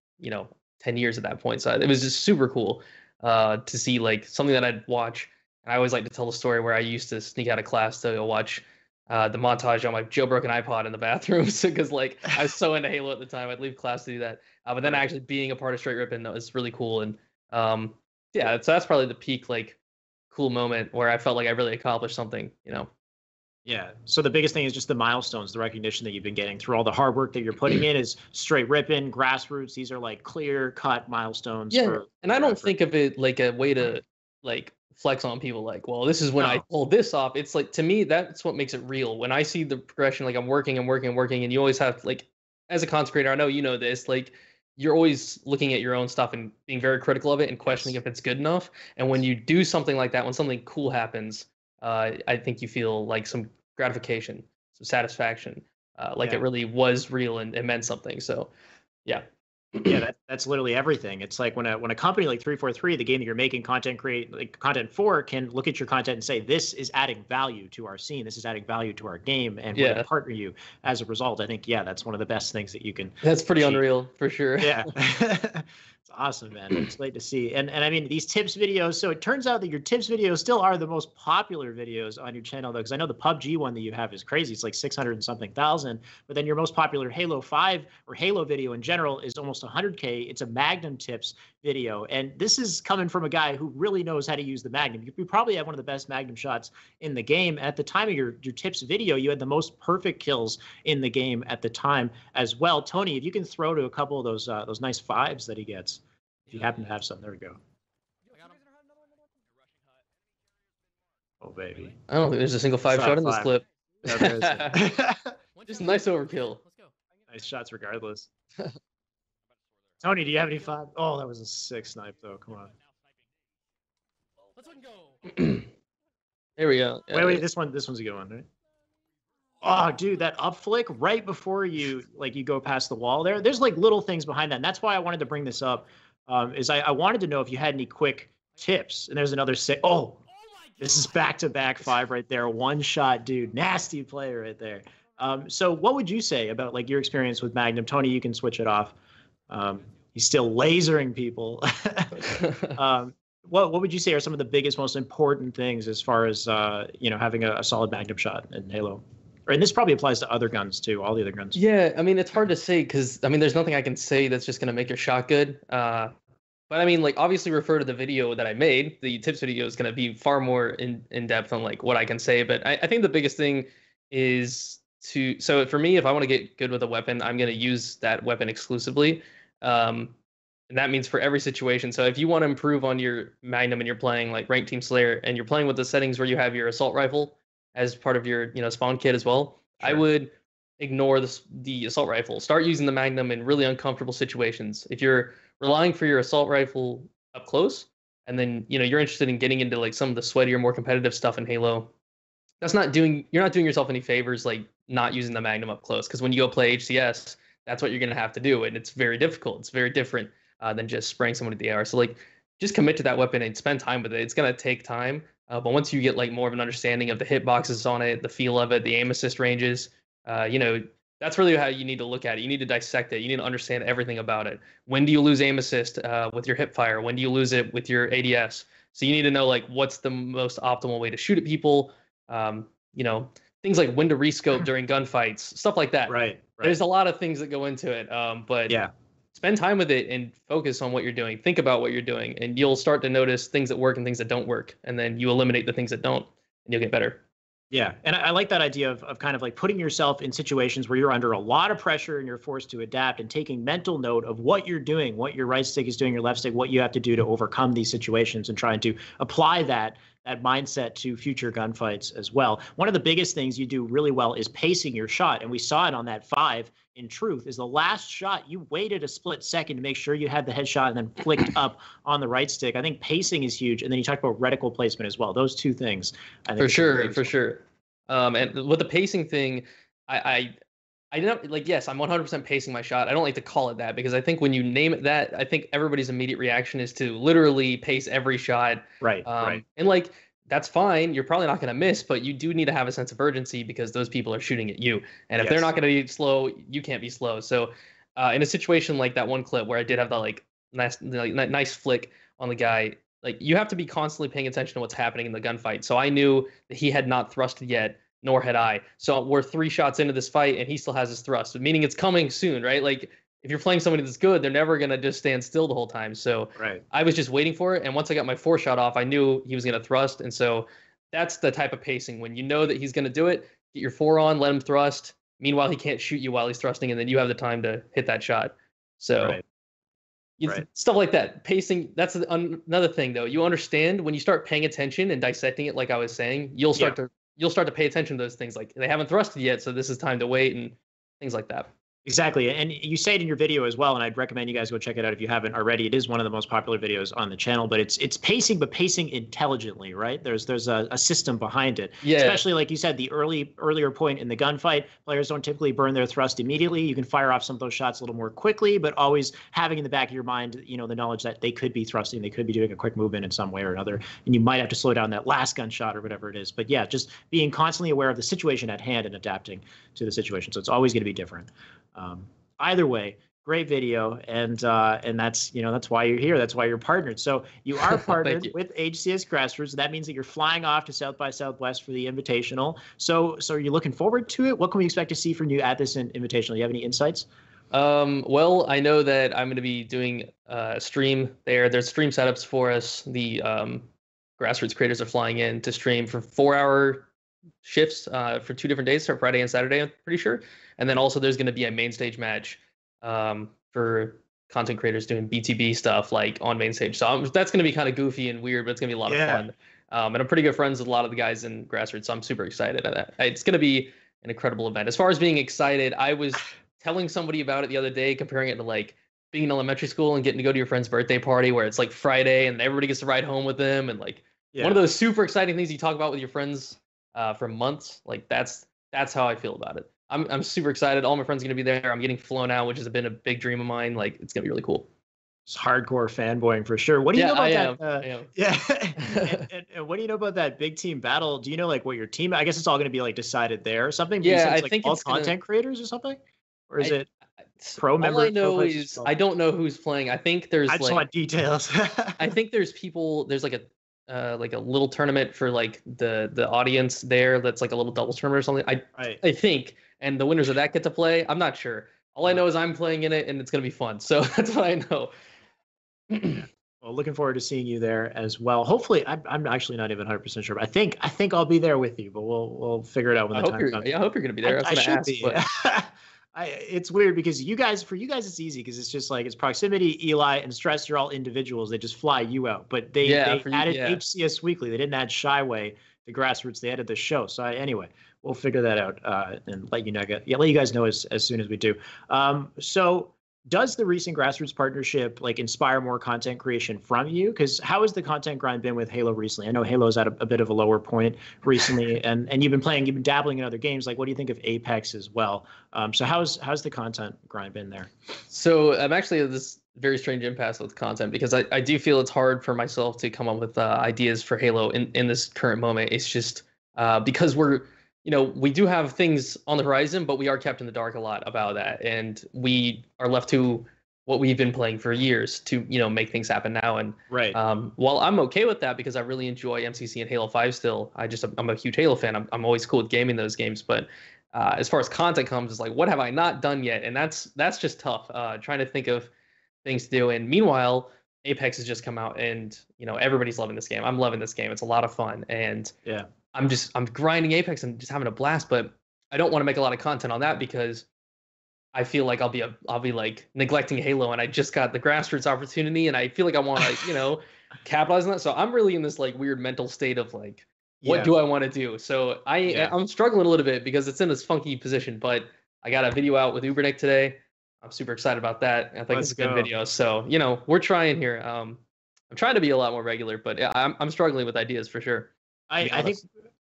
10 years at that point. So it was just super cool to see like something that I'd watch. And I always like to tell the story where I used to sneak out of class to go watch the montage on my jailbroken iPod in the bathrooms because like I was so into Halo at the time. I'd leave class to do that. But then actually being a part of straight ripping, that was really cool. And yeah, so that's probably the peak like cool moment where I felt like I really accomplished something, Yeah. So the biggest thing is just the milestones, the recognition that you've been getting through all the hard work that you're putting in is straight ripping, grassroots. These are like clear cut milestones. Yeah. And I don't think of it like a way to like flex on people like, well, this is when I pull this off. It's like, to me, that's what makes it real. When I see the progression, like I'm working, and you always have like, as a content creator, I know you know this, like you're always looking at your own stuff and being very critical of it and questioning if it's good enough. And when you do something like that, when something cool happens, I think you feel like some gratification, some satisfaction, like it really was real and it meant something. So, yeah. Yeah, that's literally everything. It's like when a company like 343, the game that you're making content for, can look at your content and say, this is adding value to our scene, this is adding value to our game, and we're gonna partner you as a result. I think that's one of the best things that you can. That's pretty unreal for sure. Yeah. It's awesome, man. It's great to see. And I mean, these tips videos, so it turns out that your tips videos still are the most popular videos on your channel, though, because I know the PUBG one that you have is crazy. It's like 600 and something thousand, but then your most popular Halo 5 or Halo video in general is almost 100K. It's a Magnum tips video. And this is coming from a guy who really knows how to use the Magnum. You probably have one of the best Magnum shots in the game. At the time of your tips video, you had the most perfect kills in the game at the time as well. Tony, if you can throw to a couple of those nice fives that he gets, if you happen to have some. There we go. Oh, baby. I don't think there's a single 5 shot in this clip. No, there isn't. Just a nice overkill. Nice shots regardless. Tony, do you have any 5? Oh, that was a 6 snipe, though. Come on. Let's go. There we go. Wait, this one's a good one, right? Oh, dude, that up flick right before you go past the wall there. There's like little things behind that. And that's why I wanted to bring this up. Is I wanted to know if you had any quick tips. And there's another 6. Oh, this is back-to-back 5 right there. One shot, dude. Nasty play right there. So what would you say about like your experience with Magnum? Tony, you can switch it off. He's still lasering people. What would you say are some of the biggest, most important things as far as having a solid Magnum shot in Halo? And this probably applies to other guns too, all the other guns. Yeah, I mean, it's hard to say because I mean, there's nothing I can say that's just gonna make your shot good. But I mean, like obviously refer to the video that I made. The tips video is gonna be far more in depth on like what I can say. But I think the biggest thing is so for me, if I want to get good with a weapon, I'm gonna use that weapon exclusively. And that means for every situation. So if you want to improve on your Magnum and you're playing like Ranked Team Slayer and you're playing with the settings where you have your assault rifle as part of your spawn kit as well, sure. I would ignore the assault rifle. Start using the Magnum in really uncomfortable situations. If you're relying for your assault rifle up close, and then you're interested in getting into like some of the sweatier, more competitive stuff in Halo, you're not doing yourself any favors like not using the Magnum up close. Because when you go play HCS, that's what you're gonna have to do, and it's very difficult. It's very different than just spraying someone with the AR. So like, just commit to that weapon and spend time with it. It's gonna take time. But once you get like more of an understanding of the hitboxes on it, the feel of it, the aim assist ranges, that's really how you need to look at it. You need to dissect it. You need to understand everything about it. When do you lose aim assist with your hip fire? When do you lose it with your ADS? So you need to know like what's the most optimal way to shoot at people. Things like when to rescope during gunfights, stuff like that. Right. There's a lot of things that go into it. But yeah. Spend time with it and focus on what you're doing. Think about what you're doing, and you'll start to notice things that work and things that don't work. And then you eliminate the things that don't, and you'll get better. Yeah, and I like that idea of kind of like putting yourself in situations where you're under a lot of pressure and you're forced to adapt, and taking mental note of what you're doing, what your right stick is doing, your left stick, what you have to do to overcome these situations, and trying to apply that mindset to future gunfights as well. One of the biggest things you do really well is pacing your shot, and we saw it on that 5 in Truth. Is the last shot you waited a split second to make sure you had the headshot and then flicked up on the right stick. I think pacing is huge, and then you talked about reticle placement as well. Those two things, I think, for sure. And with the pacing thing, I don't like. Yes, I'm 100% pacing my shot. I don't like to call it that because I think when you name it that, I think everybody's immediate reaction is to literally pace every shot. Right. And like that's fine. You're probably not going to miss, but you do need to have a sense of urgency because those people are shooting at you. And if they're not going to be slow, you can't be slow. So in a situation like that one clip where I did have that like nice flick on the guy, like you have to be constantly paying attention to what's happening in the gunfight. So I knew that he had not thrusted yet, nor had I. So we're 3 shots into this fight and he still has his thrust, meaning it's coming soon, right? Like if you're playing somebody that's good, they're never going to just stand still the whole time. So I was just waiting for it. And once I got my 4 shot off, I knew he was going to thrust. And so that's the type of pacing. When you know that he's going to do it, get your 4 on, let him thrust. Meanwhile, he can't shoot you while he's thrusting. And then you have the time to hit that shot. So stuff like that. Pacing, that's another thing, though. You understand when you start paying attention and dissecting it, like I was saying, you'll start to pay attention to those things. Like they haven't thrusted yet, so this is time to wait and things like that. Exactly. And you say it in your video as well, and I'd recommend you guys go check it out if you haven't already. It is one of the most popular videos on the channel, but it's pacing, but pacing intelligently, right? There's a system behind it. Yeah. Especially like you said, the earlier point in the gunfight, players don't typically burn their thrust immediately. You can fire off some of those shots a little more quickly, but always having in the back of your mind, the knowledge that they could be thrusting, they could be doing a quick movement in some way or another, and you might have to slow down that last gunshot or whatever it is. But yeah, just being constantly aware of the situation at hand and adapting to the situation. So it's always going to be different. Either way, great video, and that's that's why you're here. That's why you're partnered. So you are partnered with HCS Grassroots. That means that you're flying off to South by Southwest for the Invitational. So are you looking forward to it? What can we expect to see from you at this Invitational? Do you have any insights? Well, I know that I'm going to be doing a stream there. There's stream setups for us. The Grassroots creators are flying in to stream for 4-hour shifts for 2 different days, so Friday and Saturday, I'm pretty sure. And then also there's going to be a main stage match for content creators doing BTB stuff like on main stage. So that's going to be kind of goofy and weird, but it's going to be a lot of fun. And I'm pretty good friends with a lot of the guys in Grassroots, so I'm super excited at that. It's going to be an incredible event. As far as being excited, I was telling somebody about it the other day, comparing it to like being in elementary school and getting to go to your friend's birthday party where it's like Friday and everybody gets to ride home with them, and like one of those super exciting things you talk about with your friends for months. Like that's how I feel about it. I'm super excited. All my friends are gonna be there. I'm getting flown out, which has been a big dream of mine. Like it's gonna be really cool. It's hardcore fanboying for sure. What do you know about that? I am. Yeah. and what do you know about that big team battle? Do you know like what your team? I guess it's all going to be like decided there or something. Yeah, I like think all it's content creators or something. Or is it pro all members? I know is I don't know who's playing. I think there's I just want details. I think there's people. There's like a little tournament for like the audience there. That's like a little doubles tournament or something. I think, and the winners of that get to play. I'm not sure. All I know is I'm playing in it, and it's gonna be fun. So that's what I know. Well, looking forward to seeing you there as well. Hopefully, I'm actually not even 100% sure, but I think I'll be there with you. But we'll figure it out when the time comes. Yeah, I hope you're gonna be there. I should be. But... it's weird because for you guys it's easy because it's just like it's Proximity, Eli, and Stress. You're all individuals. They just fly you out. But they added HCS Weekly. They didn't add ShyWay, the Grassroots. They added the show. So anyway, we'll figure that out and let you guys know as soon as we do. So does the recent Grassroots partnership like inspire more content creation from you? Because how has the content grind been with Halo recently? I know Halo's at a bit of a lower point recently, and you've been dabbling in other games. Like, what do you think of Apex as well? So how's the content grind been there? So I'm actually at this very strange impasse with content because I do feel it's hard for myself to come up with ideas for Halo in this current moment. It's just because we do have things on the horizon, but we are kept in the dark a lot about that. And we are left to what we've been playing for years to, make things happen now. And while I'm okay with that because I really enjoy MCC and Halo 5 still, I'm a huge Halo fan. I'm always cool with gaming those games. But as far as content comes, it's like, what have I not done yet? And that's just tough, trying to think of things to do. And meanwhile, Apex has just come out and, everybody's loving this game. I'm loving this game. It's a lot of fun. And I'm grinding Apex and just having a blast, but I don't want to make a lot of content on that because I feel like I'll be like neglecting Halo, and I just got the Grassroots opportunity, and I feel like I want to capitalize on that. So I'm really in this like weird mental state of like, what do I want to do? So I'm struggling a little bit because it's in this funky position, but I got a video out with Ubernick today. I'm super excited about that. I think it's a good video. So we're trying here. I'm trying to be a lot more regular, but I'm struggling with ideas for sure. I think,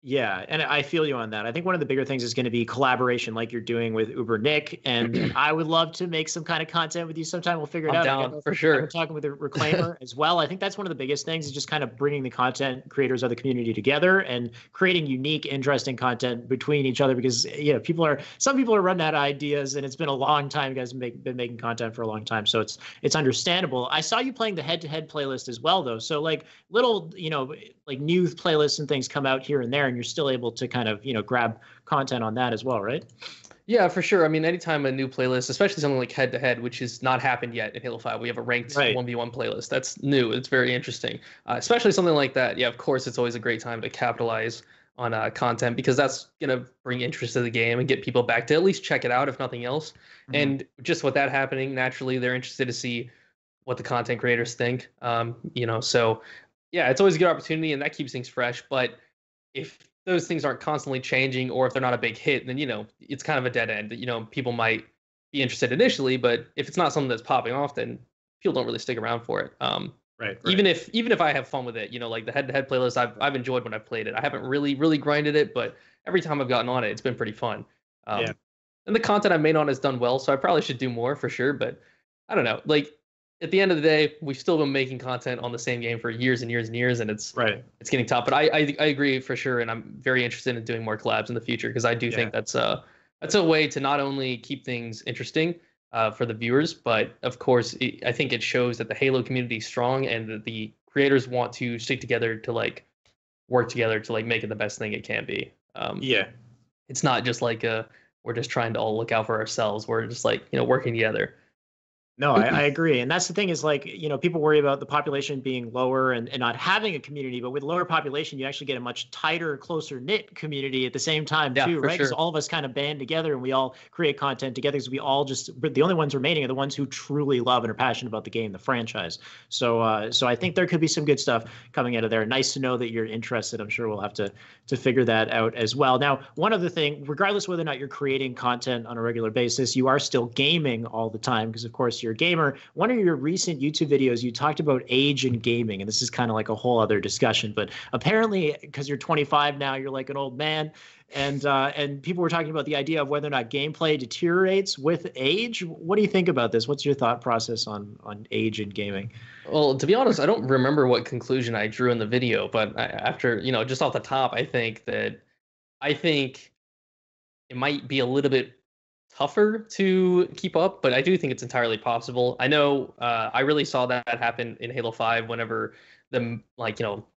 and I feel you on that. I think one of the bigger things is going to be collaboration like you're doing with Uber Nick, and I would love to make some kind of content with you sometime. We'll figure it out. Down, for sure. I'm talking with the Reclaimer as well. I think that's one of the biggest things is just kind of bringing the content creators of the community together and creating unique, interesting content between each other because, some people are running out of ideas, and it's been a long time. You guys have been making content for a long time, so it's understandable. I saw you playing the head-to-head playlist as well, though. So like little, like new playlists and things come out here and there, and you're still able to kind of, grab content on that as well, right? Yeah, for sure. I mean, anytime a new playlist, especially something like Head to Head, which has not happened yet in Halo 5, we have a ranked 1v1 playlist. That's new. It's very interesting. Especially something like that. Yeah, of course, it's always a great time to capitalize on content because that's going to bring interest to the game and get people back to at least check it out, if nothing else. Mm-hmm. And just with that happening, naturally, they're interested to see what the content creators think. So yeah, it's always a good opportunity, and that keeps things fresh. But if those things aren't constantly changing, or if they're not a big hit, then it's kind of a dead end. People might be interested initially, but if it's not something that's popping off, then people don't really stick around for it. Right. Even if I have fun with it, like the head-to-head playlist, I've enjoyed when I've played it. I haven't really grinded it, but every time I've gotten on it, it's been pretty fun. Yeah. And the content I've made on has done well, so I probably should do more for sure. But I don't know. Like at the end of the day, we've still been making content on the same game for years and years and years, and it's getting tough. But I agree for sure, and I'm very interested in doing more collabs in the future because I do think that's a way to not only keep things interesting for the viewers, but of course, I think it shows that the Halo community is strong and that the creators want to stick together to like work together to like make it the best thing it can be. It's not just like we're just trying to all look out for ourselves. We're just like, working together. No, I agree. And that's the thing is like, people worry about the population being lower and not having a community, but with lower population, you actually get a much tighter, closer knit community at the same time too, right? Because all of us kind of band together and we all create content together because we all but the only ones remaining are the ones who truly love and are passionate about the game, the franchise. So I think there could be some good stuff coming out of there. Nice to know that you're interested. I'm sure we'll have to figure that out as well. Now, one other thing, regardless of whether or not you're creating content on a regular basis, you are still gaming all the time because of course you're a gamer. One of your recent YouTube videos, you talked about age in gaming, and this is kind of like a whole other discussion, but apparently because you're 25 now, you're like an old man, and people were talking about the idea of whether or not gameplay deteriorates with age. What do you think about this? What's your thought process on age in gaming? Well, to be honest, I don't remember what conclusion I drew in the video, but after, just off the top, I think it might be a little bit tougher to keep up, but I do think it's entirely possible. I know I really saw that happen in Halo 5 whenever the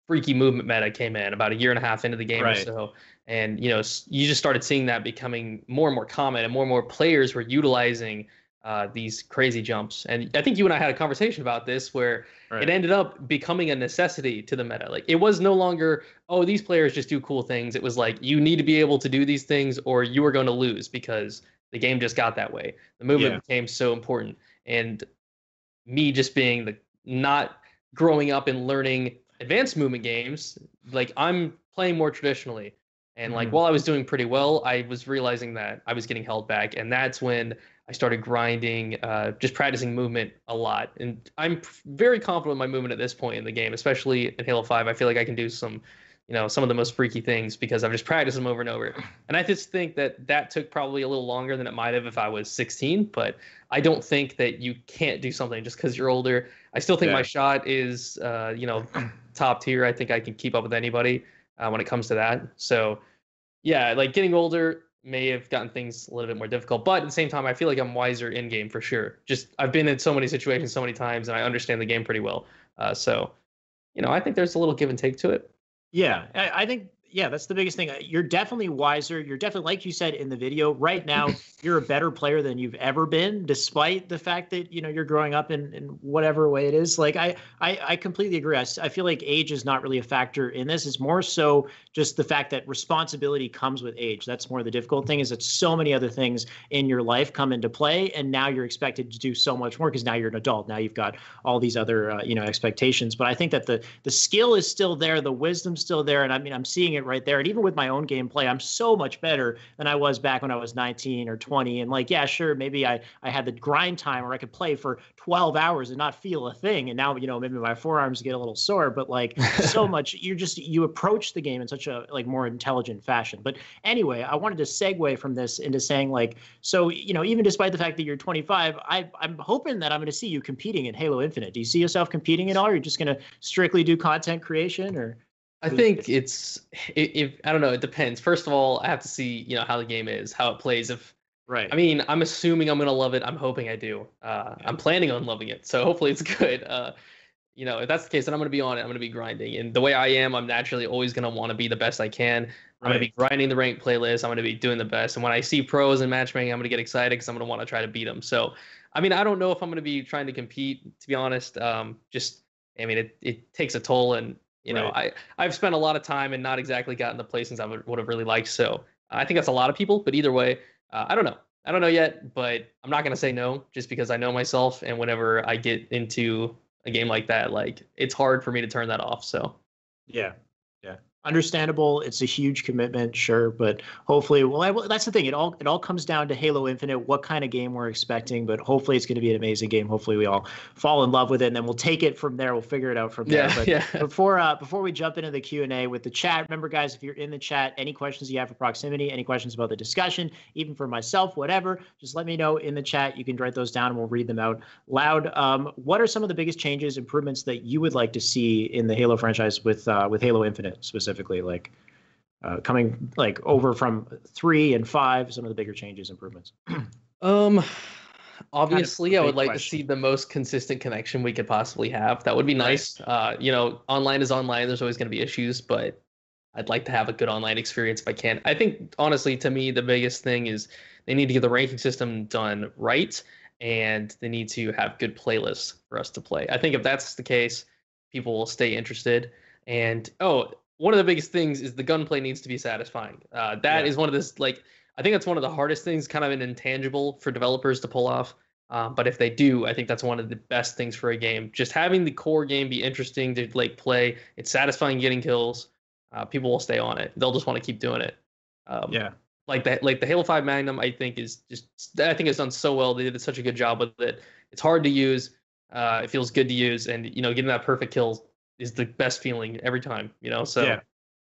freaky movement meta came in about a year and a half into the game or so. And, you just started seeing that becoming more and more common and more players were utilizing these crazy jumps. And I think you and I had a conversation about this where it ended up becoming a necessity to the meta. Like it was no longer, oh, these players just do cool things. It was like, you need to be able to do these things or you are going to lose because the game just got that way. The movement became so important. And me just being not growing up and learning advanced movement games, like I'm playing more traditionally. And like while I was doing pretty well, I was realizing that I was getting held back. And that's when I started grinding, just practicing movement a lot. And I'm very confident with my movement at this point in the game, especially in Halo 5. I feel like I can do some of the most freaky things because I've just practiced them over and over. And I just think that took probably a little longer than it might have if I was 16, but I don't think that you can't do something just because you're older. I still think my shot is, top tier. I think I can keep up with anybody when it comes to that. So yeah, like getting older may have gotten things a little bit more difficult, but at the same time, I feel like I'm wiser in game for sure. Just I've been in so many situations so many times and I understand the game pretty well. So, I think there's a little give and take to it. Yeah, I think, that's the biggest thing. You're definitely wiser. You're definitely, like you said in the video, right now, you're a better player than you've ever been, despite the fact that, you're growing up in whatever way it is. Like, I completely agree. I feel like age is not really a factor in this. It's more so just the fact that responsibility comes with age. That's more the difficult thing, is that so many other things in your life come into play, and now you're expected to do so much more because now you're an adult. Now you've got all these other, expectations. But I think that the skill is still there, the wisdom's still there, and I mean, I'm seeing it right there. And even with my own gameplay, I'm so much better than I was back when I was 19 or 20. And like, yeah, sure, maybe I had the grind time where I could play for 12 hours and not feel a thing. And now, maybe my forearms get a little sore, but like so much, you approach the game in such a more intelligent fashion. But anyway, I wanted to segue from this into saying so, even despite the fact that you're 25, I'm hoping that I'm going to see you competing in Halo Infinite. Do you see yourself competing at all? Or are you just going to strictly do content creation, or? I think if I don't know, it depends. First of all, I have to see, how the game is, how it plays. I mean, I'm assuming I'm going to love it. I'm hoping I do. I'm planning on loving it. So hopefully it's good. If that's the case, then I'm going to be on it. I'm going to be grinding. And the way I am, I'm naturally always going to want to be the best I can. I'm going to be grinding the ranked playlist. I'm going to be doing the best. And when I see pros and matchmaking, I'm going to get excited because I'm going to want to try to beat them. So, I mean, I don't know if I'm going to be trying to compete, to be honest. It takes a toll, and I've spent a lot of time and not exactly gotten the placings I would have really liked. So I think that's a lot of people. But either way, I don't know. I don't know yet, but I'm not going to say no just because I know myself. And whenever I get into a game like that, it's hard for me to turn that off. So yeah. Understandable. It's a huge commitment, sure, but hopefully, that's the thing. It all comes down to Halo Infinite, what kind of game we're expecting, but hopefully it's going to be an amazing game. Hopefully we all fall in love with it, and then we'll take it from there. We'll figure it out from there. But before we jump into the Q&A with the chat, remember, guys, if you're in the chat, any questions you have for Proximity, any questions about the discussion, even for myself, whatever, just let me know in the chat. You can write those down, and we'll read them out loud. What are some of the biggest changes, improvements that you would like to see in the Halo franchise with Halo Infinite specifically? Like coming like over from 3 and 5, some of the bigger changes, improvements. Obviously, I would like to see the most consistent connection we could possibly have. That would be nice. You know, online is online. There's always going to be issues, but I'd like to have a good online experience if I can. I think, honestly, to me, the biggest thing is they need to get the ranking system done right, and they need to have good playlists for us to play. I think if that's the case, people will stay interested. And, one of the biggest things is the gunplay needs to be satisfying. That is one of this, like, I think that's one of the hardest things, kind of an intangible for developers to pull off. But if they do, I think that's one of the best things for a game. Just having the core game be interesting to like play. It's satisfying getting kills. People will stay on it. They'll just want to keep doing it. Like the Halo 5 Magnum, I think it's done so well. They did such a good job with it. It's hard to use. It feels good to use, and getting that perfect kill is the best feeling every time, so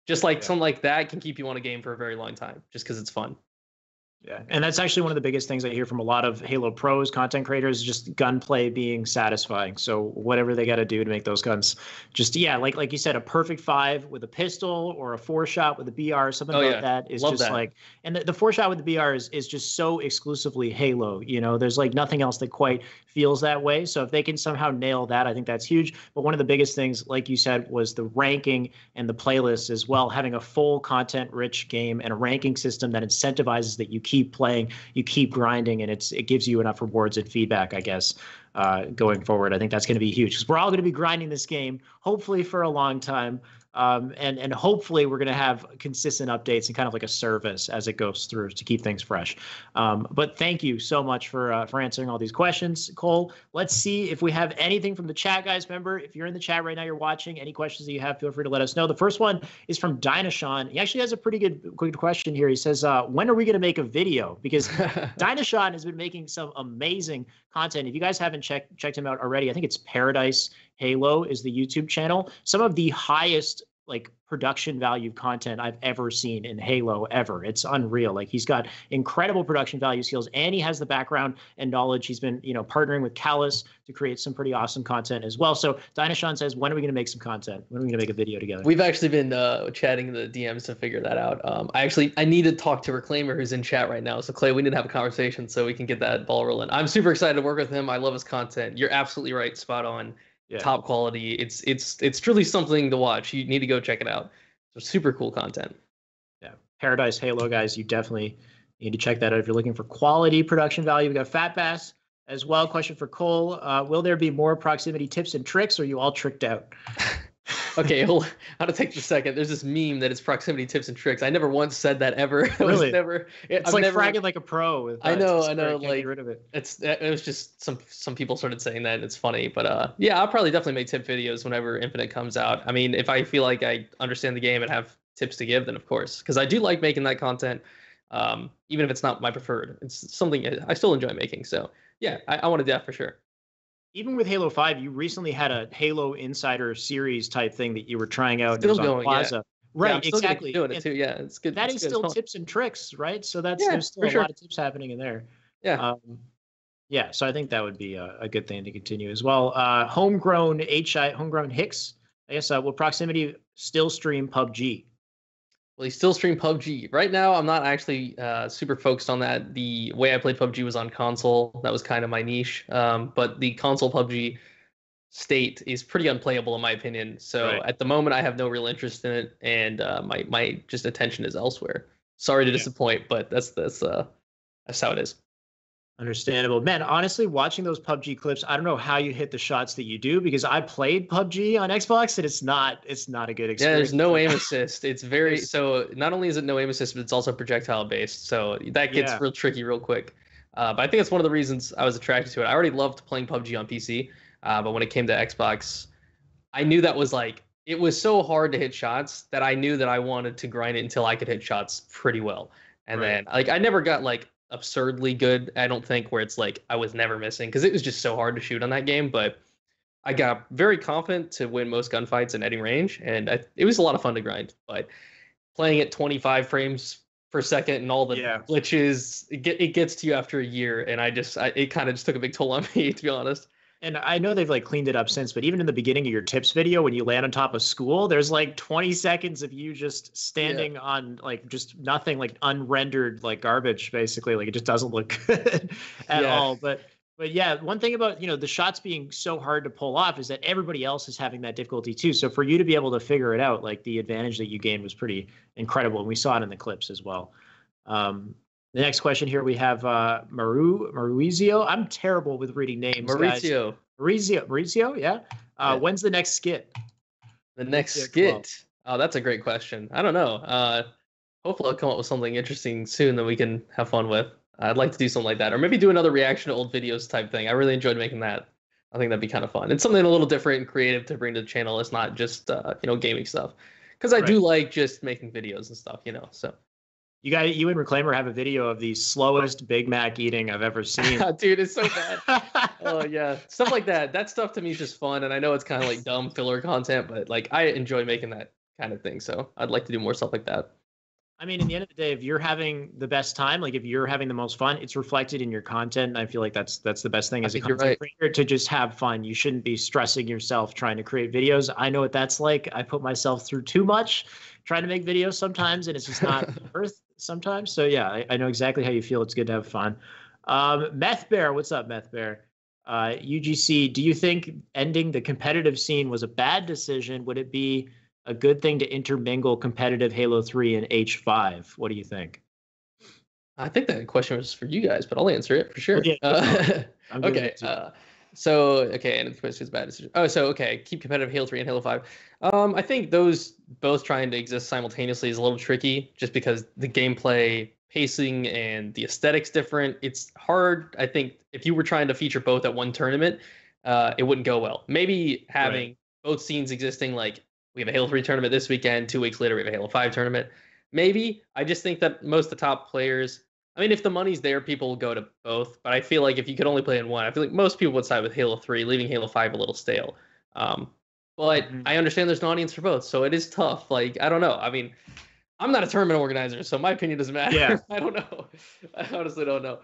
just like something like that can keep you on a game for a very long time just because it's fun. Yeah, and that's actually one of the biggest things I hear from a lot of Halo pros, content creators, just gunplay being satisfying. So whatever they got to do to make those guns just, like you said, a perfect 5 with a pistol or a 4-shot with a BR, something like that is just like, and the 4-shot with the BR is just so exclusively Halo. There's like nothing else that quite feels that way. So if they can somehow nail that, I think that's huge. But one of the biggest things, like you said, was the ranking and the playlists as well, having a full content-rich game and a ranking system that incentivizes that you keep playing, you keep grinding, and it gives you enough rewards and feedback, I guess, going forward. I think that's going to be huge because we're all going to be grinding this game, hopefully for a long time. And hopefully we're going to have consistent updates and kind of like a service as it goes through to keep things fresh. But thank you so much for answering all these questions, Cole. Let's see if we have anything from the chat, guys. Remember, if you're in the chat right now, you're watching, any questions that you have, feel free to let us know. The first one is from Dynashawn. He actually has a pretty good question here. He says, when are we going to make a video? Because Dynashawn has been making some amazing content. If you guys haven't checked him out already, I think it's Paradise Halo is the YouTube channel. Some of the highest like production value content I've ever seen in Halo ever. It's unreal. Like he's got incredible production value skills, and he has the background and knowledge. He's been, partnering with Callus to create some pretty awesome content as well. So Dynashawn says, when are we going to make some content? When are we going to make a video together? We've actually been chatting the DMs to figure that out. I need to talk to Reclaimer, who's in chat right now. So Clay, we need to have a conversation so we can get that ball rolling. I'm super excited to work with him. I love his content. You're absolutely right. Spot on. Yeah. Top quality. It's truly something to watch. You need to go check it out. So super cool content. Yeah, Paradise Halo, guys. You definitely need to check that out if you're looking for quality production value. We got Fat Bass as well. Question for Cole: will there be more proximity tips and tricks, or are you all tricked out? Okay, hold on. How to take a second. There's this meme that it's proximity tips and tricks. I never once said that ever. Really? It's like fragging like a pro. I know. Like, get rid of it. It was just some people started saying that. It's funny, but yeah, I'll probably definitely make tip videos whenever Infinite comes out. I mean, if I feel like I understand the game and have tips to give, then of course, because I do like making that content, even if it's not my preferred. It's something I still enjoy making. So yeah, I want to do that for sure. Even with Halo 5, you recently had a Halo Insider series type thing that you were trying out. Still going, Plaza. Yeah. Right, yeah, I'm still exactly. Doing it too. Yeah, it's good. That is still tips and tricks, right? So there's still a lot of tips happening in there. Yeah. Yeah, so I think that would be a good thing to continue as well. Homegrown Hicks, I guess, will Proximity still stream PUBG? Will he still stream PUBG? Right now, I'm not actually super focused on that. The way I played PUBG was on console. That was kind of my niche. But the console PUBG state is pretty unplayable in my opinion. So at the moment, I have no real interest in it, and my just attention is elsewhere. Sorry to disappoint, but that's how it is. Understandable. Man, honestly, watching those PUBG clips, I don't know how you hit the shots that you do, because I played PUBG on Xbox and it's not a good experience. Yeah, there's no aim assist. It's very, so not only is it no aim assist, but it's also projectile based. So that gets real tricky real quick. But I think it's one of the reasons I was attracted to it. I already loved playing PUBG on PC, but when it came to Xbox, I knew that was like it was so hard to hit shots that I knew that I wanted to grind it until I could hit shots pretty well. And then like I never got like absurdly good, I don't think, where it's like I was never missing, because it was just so hard to shoot on that game. But I got very confident to win most gunfights in any range, and it was a lot of fun to grind. But playing at 25 frames per second and all the glitches, it gets to you after a year, and it kind of just took a big toll on me, to be honest. And I know they've like cleaned it up since, but even in the beginning of your tips video, when you land on top of school, there's like 20 seconds of you just standing on like just nothing, like unrendered like garbage, basically. Like it just doesn't look good at all. But yeah, one thing about, the shots being so hard to pull off is that everybody else is having that difficulty too. So for you to be able to figure it out, like the advantage that you gained was pretty incredible. And we saw it in the clips as well. The next question here, we have Mauricio. I'm terrible with reading names. Mauricio. Guys. Mauricio, yeah. When's the next skit? The next skit? Oh, that's a great question. I don't know. Hopefully I'll come up with something interesting soon that we can have fun with. I'd like to do something like that, or maybe do another reaction to old videos type thing. I really enjoyed making that. I think that'd be kind of fun. It's something a little different and creative to bring to the channel. It's not just gaming stuff, because I do like just making videos and stuff. So you and Reclaimer have a video of the slowest Big Mac eating I've ever seen. Dude, it's so bad. Oh yeah, stuff like that. That stuff to me is just fun, and I know it's kind of like dumb filler content, but like I enjoy making that kind of thing. So I'd like to do more stuff like that. I mean, in the end of the day, if you're having the best time, like if you're having the most fun, it's reflected in your content. And I feel like that's the best thing as a content creator, to just have fun. You shouldn't be stressing yourself trying to create videos. I know what that's like. I put myself through too much trying to make videos sometimes, and it's just not worth sometimes. So yeah, I know exactly how you feel. It's good to have fun. Meth Bear, what's up, Meth Bear? UGC, do you think ending the competitive scene was a bad decision? Would it be a good thing to intermingle competitive Halo 3 and H5? What do you think? I think that question was for you guys, but I'll answer it for sure. Okay. And the question is bad decision. Keep competitive Halo 3 and Halo 5. I think those both trying to exist simultaneously is a little tricky, just because the gameplay pacing and the aesthetics different. It's hard. I think if you were trying to feature both at one tournament, it wouldn't go well. Maybe having both scenes existing, like we have a Halo 3 tournament this weekend, 2 weeks later we have a Halo 5 tournament. Maybe. I just think that most of the top players, I mean, if the money's there, people will go to both. But I feel like if you could only play in one, I feel like most people would side with Halo 3, leaving Halo 5 a little stale. But I understand there's an audience for both, so it is tough. Like, I don't know. I mean, I'm not a tournament organizer, so my opinion doesn't matter. Yeah. I don't know. I honestly don't know.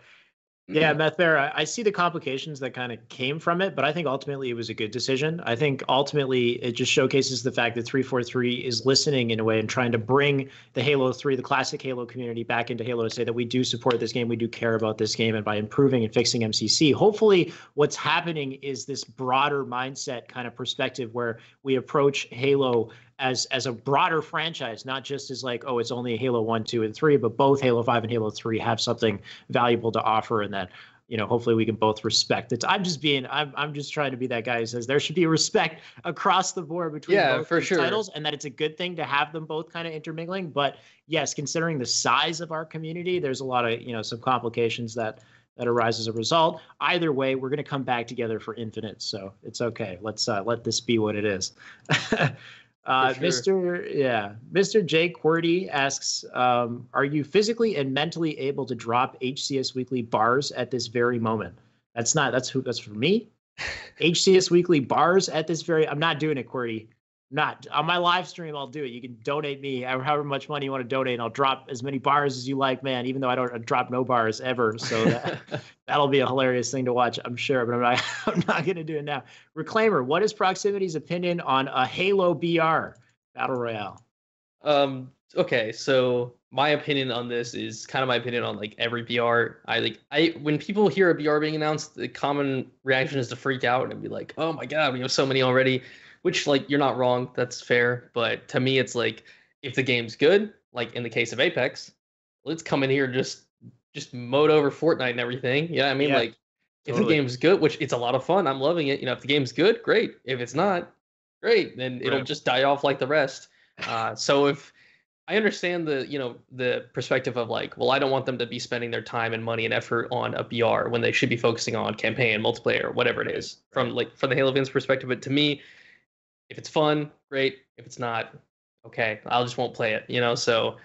Yeah, Meth Bear, I see the complications that kind of came from it, but I think ultimately it was a good decision. I think ultimately it just showcases the fact that 343 is listening in a way and trying to bring the Halo 3, the classic Halo community back into Halo, to say that we do support this game, we do care about this game, and by improving and fixing MCC, hopefully what's happening is this broader mindset kind of perspective where we approach Halo as a broader franchise, not just as like, oh, it's only Halo 1, 2, and 3, but both Halo 5 and Halo 3 have something valuable to offer, and that, hopefully we can both respect it. I'm just trying to be that guy who says there should be respect across the board between both these titles, and that it's a good thing to have them both kind of intermingling. But yes, considering the size of our community, there's a lot of, some complications that arise as a result. Either way, we're going to come back together for Infinite, so it's okay. Let's let this be what it is. Mr. J. Qwerty asks, are you physically and mentally able to drop HCS Weekly bars at this very moment? That's for me. HCS Weekly bars at this I'm not doing it, Qwerty. Not on my live stream. I'll do it. You can donate me however much money you want to donate, and I'll drop as many bars as you like, man, even though I don't drop no bars ever. So that'll be a hilarious thing to watch, I'm sure, but I'm not going to do it now. Reclaimer, what is Proximity's opinion on a Halo BR Battle Royale? Okay, so my opinion on this is kind of my opinion on like every BR. When people hear a BR being announced, the common reaction is to freak out and be like, oh my God, we have so many already. Which, like, you're not wrong. That's fair. But to me, it's like, if the game's good, like in the case of Apex, let's come in here and just mode over Fortnite and everything. Yeah, I mean, like, if the game's good, which it's a lot of fun, I'm loving it. If the game's good, great. If it's not, great. Then it'll just die off like the rest. So if I understand the perspective of like, well, I don't want them to be spending their time and money and effort on a BR when they should be focusing on campaign, multiplayer, whatever it is, from the Halo fans' perspective. But to me, If it's fun, great. If it's not, okay, I'll just won't play it. So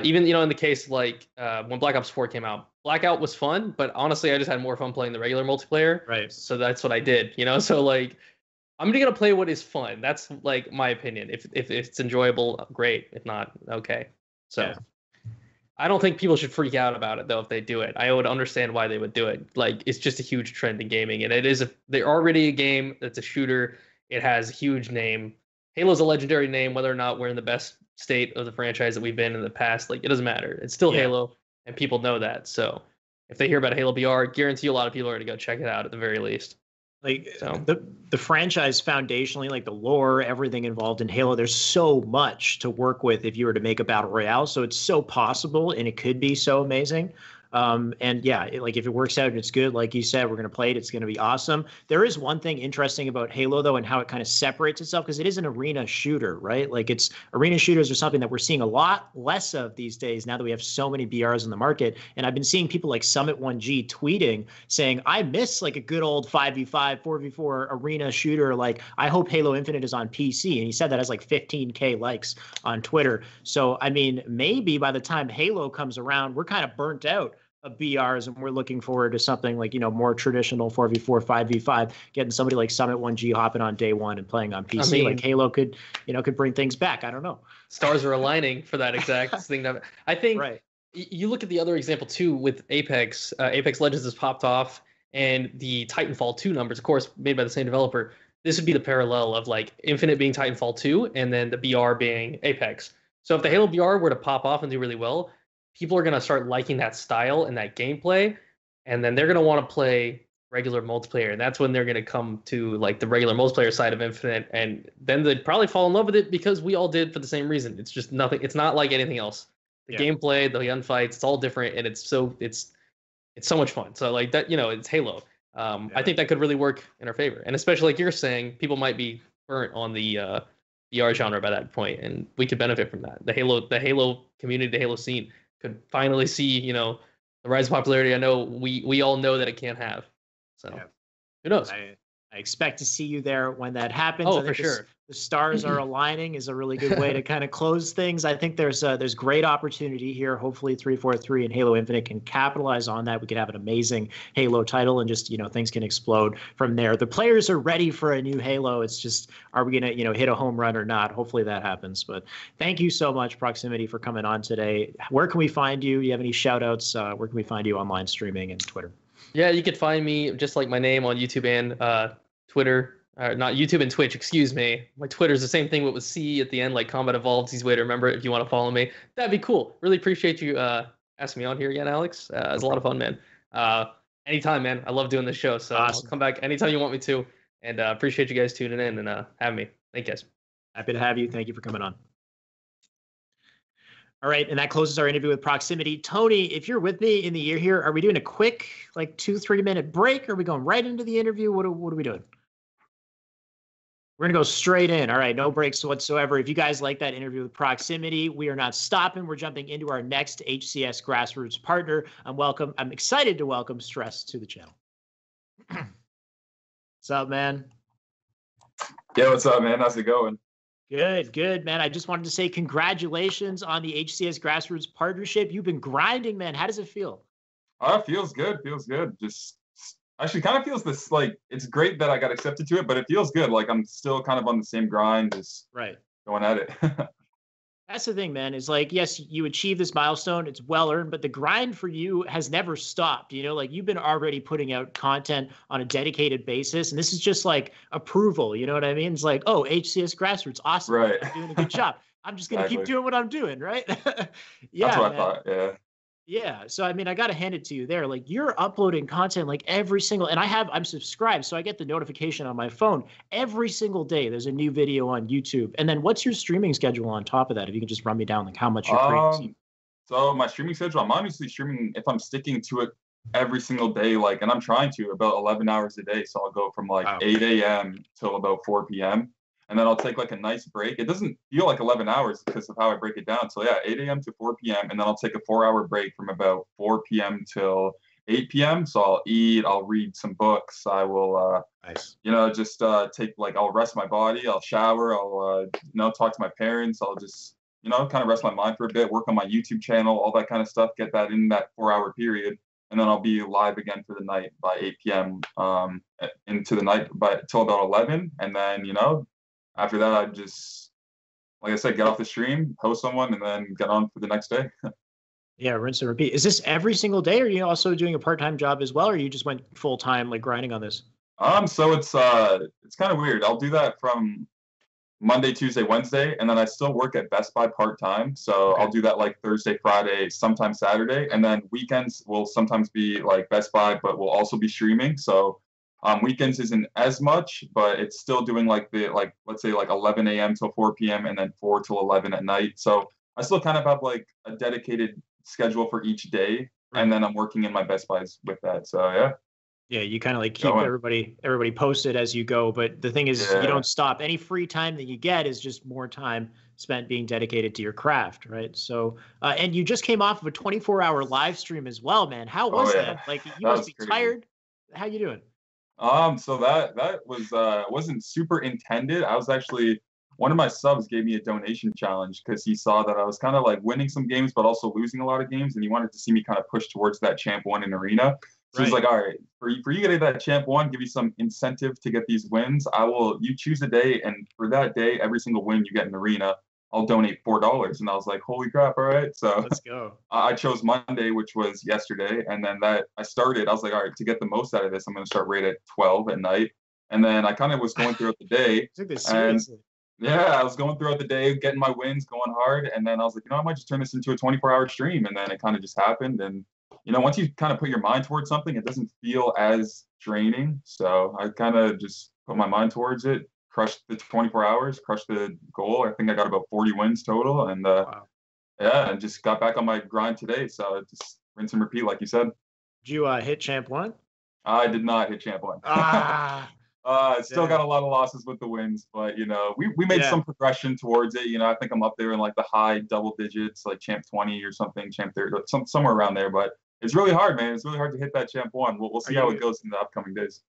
even in the case of like when Black Ops 4 came out, Blackout was fun, but honestly, I just had more fun playing the regular multiplayer. Right. So that's what I did. So like I'm gonna play what is fun. That's like my opinion. If it's enjoyable, great. If not, okay. So. Yeah. I don't think people should freak out about it though if they do it. I would understand why they would do it. Like it's just a huge trend in gaming, and they're already a game that's a shooter. It has a huge name. Halo's a legendary name, whether or not we're in the best state of the franchise that we've been in the past. Like it doesn't matter. It's still Halo, and people know that. So if they hear about Halo BR, guarantee a lot of people are going to go check it out at the very least. Like the franchise foundationally, like the lore, everything involved in Halo, there's so much to work with if you were to make a battle royale. So it's so possible, and it could be so amazing. And yeah, like if it works out and it's good, like you said, we're going to play it. It's going to be awesome. There is one thing interesting about Halo though, and how it kind of separates itself, because it is an arena shooter, right? Like arena shooters are something that we're seeing a lot less of these days now that we have so many BRs in the market. And I've been seeing people like Summit1G tweeting saying, I miss like a good old 5v5, 4v4 arena shooter. Like I hope Halo Infinite is on PC. And he said that has like 15K likes on Twitter. So, I mean, maybe by the time Halo comes around, we're kind of burnt out of BRs, and we're looking forward to something like, more traditional 4v4, 5v5, getting somebody like Summit1G hopping on day one and playing on PC. I mean, like Halo could bring things back. I don't know. Stars are aligning for that exact thing. I think you look at the other example too with Apex. Apex Legends has popped off, and the Titanfall 2 numbers, of course, made by the same developer. This would be the parallel of like Infinite being Titanfall 2 and then the BR being Apex. So if the Halo BR were to pop off and do really well, people are going to start liking that style and that gameplay, and then they're going to want to play regular multiplayer, and that's when they're going to come to like the regular multiplayer side of Infinite, and then they'd probably fall in love with it because we all did for the same reason. It's just nothing. It's not like anything else. The gameplay, the gunfights, it's all different, and it's so much fun. So like that, it's Halo. I think that could really work in our favor, and especially like you're saying, people might be burnt on the VR genre by that point, and we could benefit from that. The Halo community, the Halo scene could finally see, the rise of popularity. I know we all know that it can't have. So who knows? I expect to see you there when that happens. Oh, for sure. The stars are aligning is a really good way to kind of close things. I think there's great opportunity here. Hopefully 343 and Halo Infinite can capitalize on that. We could have an amazing Halo title, and just, things can explode from there. The players are ready for a new Halo. It's just, are we going to, hit a home run or not? Hopefully that happens. But thank you so much, Proximitty, for coming on today. Where can we find you? Do you have any shout outs? Where can we find you online streaming and Twitter? Yeah, you could find me just like my name on YouTube and Twitter. Not YouTube and Twitch, excuse me. My Twitter's the same thing, but with C at the end, like Combat Evolved. Easy way to remember it if you want to follow me. That'd be cool. Really appreciate you asking me on here again, Alex. It was a lot of fun, man. Anytime, man. I love doing this show, so awesome. I'll come back anytime you want me to. And appreciate you guys tuning in and having me. Thank you, guys. Happy to have you. Thank you for coming on. All right, and that closes our interview with Proximitty. Tony, if you're with me in the ear here, are we doing a quick, like 2-3 minute break? Or are we going right into the interview? What are we doing? We're going to go straight in. All right, no breaks whatsoever. If you guys like that interview with Proximitty, we are not stopping. We're jumping into our next HCS Grassroots partner. I'm excited to welcome Stress to the channel. What's up, man? Yeah, what's up, man? How's it going? Good, man. I just wanted to say congratulations on the HCS Grassroots partnership. You've been grinding, man. How does it feel? Feels good. Just actually kind of feels this like it's great that I got accepted to it, but it feels good. Like I'm still kind of on the same grind, just going at it. That's the thing, man, is like, yes, you achieve this milestone. It's well earned, but the grind for you has never stopped. Like you've been already putting out content on a dedicated basis. And this is just like approval. You know what I mean? It's like, oh, HCS Grassroots. Awesome. Right. I'm doing a good job. I'm just going to keep doing what I'm doing. Right. Yeah. That's what I thought. Yeah. Yeah. So, I mean, I got to hand it to you there. Like you're uploading content like every single, and I'm subscribed. So I get the notification on my phone every single day. There's a new video on YouTube. And then what's your streaming schedule on top of that? If you can just run me down like how much you're creating. So my streaming schedule, I'm honestly streaming if I'm sticking to it every single day, like, and I'm trying to about 11 hours a day. So I'll go from like 8 a.m. till about 4 p.m. And then I'll take like a nice break. It doesn't feel like 11 hours because of how I break it down. So yeah, 8 a.m. to 4 p.m. And then I'll take a 4-hour break from about 4 p.m. till 8 p.m. So I'll eat, I'll read some books, I will Nice. just take like I'll rest my body, I'll shower, I'll talk to my parents, I'll just kind of rest my mind for a bit, work on my YouTube channel, all that kind of stuff, get that in that 4-hour period, and then I'll be live again for the night by 8 p.m. Into the night till about 11, and then after that I just, like I said, get off the stream, host someone, and then get on for the next day. Yeah, rinse and repeat. Is this every single day, or are you also doing a part-time job as well, or you just went full-time like grinding on this? So it's kind of weird. I'll do that from Monday, Tuesday, Wednesday, and then I still work at Best Buy part-time. So Okay. I'll do that like Thursday, Friday, sometimes Saturday, and then weekends will sometimes be like Best Buy, but we'll also be streaming. So weekends isn't as much, but it's still doing like let's say like 11 a.m. till 4 p.m. and then 4 till 11 at night. So I still kind of have like a dedicated schedule for each day, and then I'm working in my Best Buys with that. So yeah. Yeah, you kind of like keep everybody posted as you go. But the thing is, you don't stop. Any free time that you get is just more time spent being dedicated to your craft, right? So, and you just came off of a 24-hour live stream as well, man. How was that? Like, you must be tired. How you doing? So that was wasn't super intended. I was actually, one of my subs gave me a donation challenge because he saw that I was kind of like winning some games, but also losing a lot of games, and he wanted to see me kind of push towards that champ 1 in arena. So he's like, all right, for you getting that champ 1, give you some incentive to get these wins. You choose a day, and for that day, every single win you get in arena, I'll donate $4. And I was like, holy crap, all right. So let's go. I chose Monday, which was yesterday. And then I was like, all right, to get the most out of this, I'm going to start right at 12 at night. And then I kind of was going throughout the day. Took this seriously. Yeah, I was going throughout the day, getting my wins, going hard. And then I was like, I might just turn this into a 24-hour stream. And then it kind of just happened. And once you kind of put your mind towards something, it doesn't feel as draining. So I kind of just put my mind towards it, crushed the 24 hours, crushed the goal. I think I got about 40 wins total. And and just got back on my grind today. So just rinse and repeat, like you said. Did you hit champ 1? I did not hit champ 1. Still got a lot of losses with the wins, but we made some progression towards it. I think I'm up there in like the high double digits, like champ 20 or something, champ 30, somewhere around there. But it's really hard, man. It's really hard to hit that champ 1. We'll see how it goes in the upcoming days.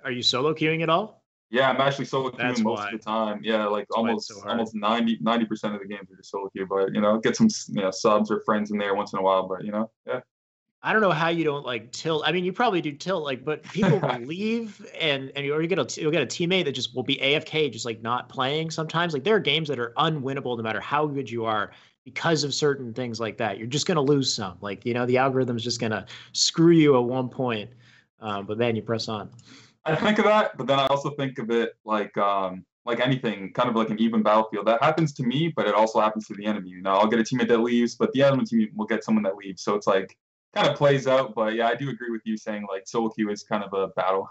Are you solo queuing at all? Yeah, I'm actually solo queuing most of the time. Yeah, like almost 90% of the games are just solo queue. But get some subs or friends in there once in a while. But yeah. I don't know how you don't like tilt. I mean, you probably do tilt, but people will leave and you'll get a teammate that just will be AFK, just like not playing sometimes. Like there are games that are unwinnable no matter how good you are because of certain things like that. You're just going to lose some. Like, the algorithm's just going to screw you at one point. But then you press on. I think of that, but then I also think of it like anything, kind of like an even battlefield. That happens to me, but it also happens to the enemy. I'll get a teammate that leaves, but the enemy team will get someone that leaves. So it's like, kind of plays out. But yeah, I do agree with you saying like solo queue is kind of a battle.